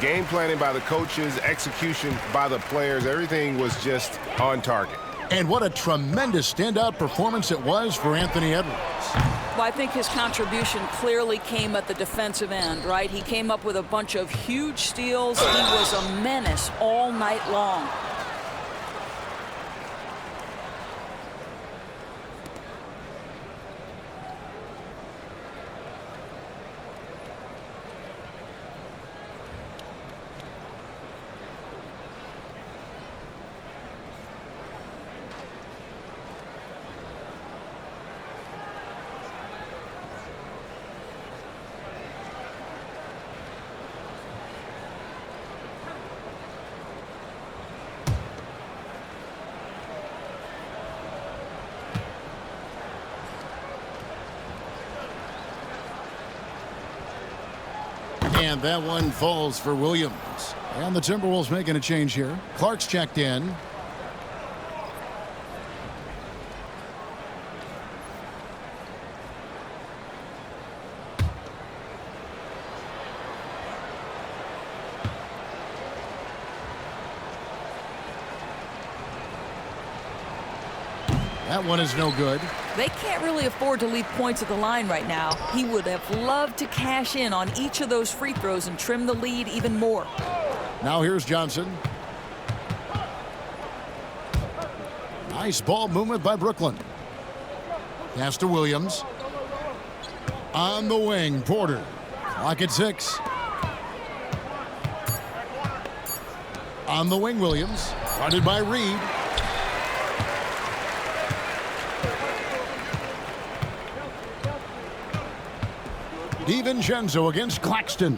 Game planning by the coaches, execution by the players, everything was just on target. And what a tremendous standout performance it was for Anthony Edwards. Well, I think his contribution clearly came at the defensive end, right? He came up with a bunch of huge steals. He was a menace all night long. And that one falls for Williams. And the Timberwolves making a change here. Clark's checked in. That one is no good. They can't really afford to leave points at the line right now. He would have loved to cash in on each of those free throws and trim the lead even more. Now here's Johnson. Nice ball movement by Brooklyn. Pass to Williams. On the wing, Porter. Clock at 6. On the wing, Williams. Guarded by Reed. DiVincenzo against Claxton.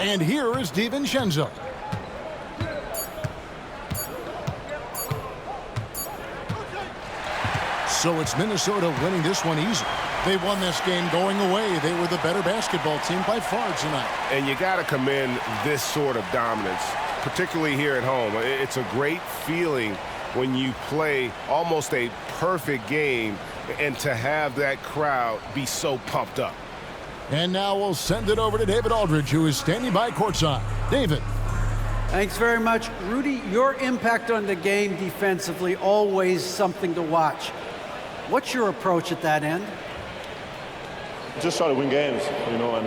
And here is DiVincenzo. So it's Minnesota winning this one easy. They won this game going away. They were the better basketball team by far tonight. And you got to commend this sort of dominance, particularly here at home. It's a great feeling when you play almost a perfect game and to have that crowd be so pumped up. And now we'll send it over to David Aldridge, who is standing by courtside. David. Thanks very much. Rudy, your impact on the game defensively, always something to watch. What's your approach at that end? Just try to win games, you know, and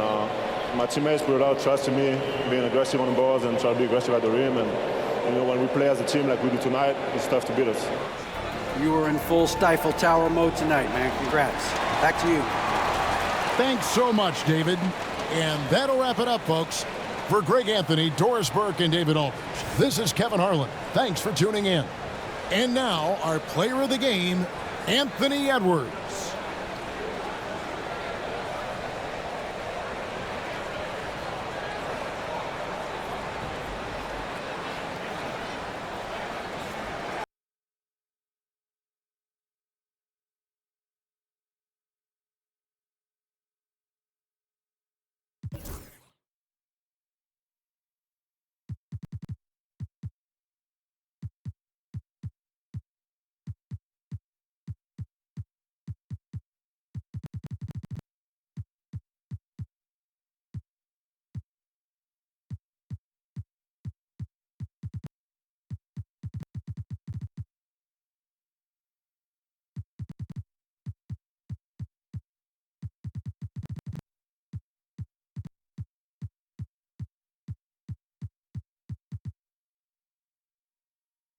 my teammates put out trusting me, being aggressive on the balls and try to be aggressive at the rim. And, you know, when we play as a team like we do tonight, it's tough to beat us. You were in full Stifle Tower mode tonight, man. Congrats. Back to you. Thanks so much, David. And that'll wrap it up, folks. For Greg Anthony, Doris Burke, and David Aldridge, this is Kevin Harlan. Thanks for tuning in. And now, our player of the game, Anthony Edwards.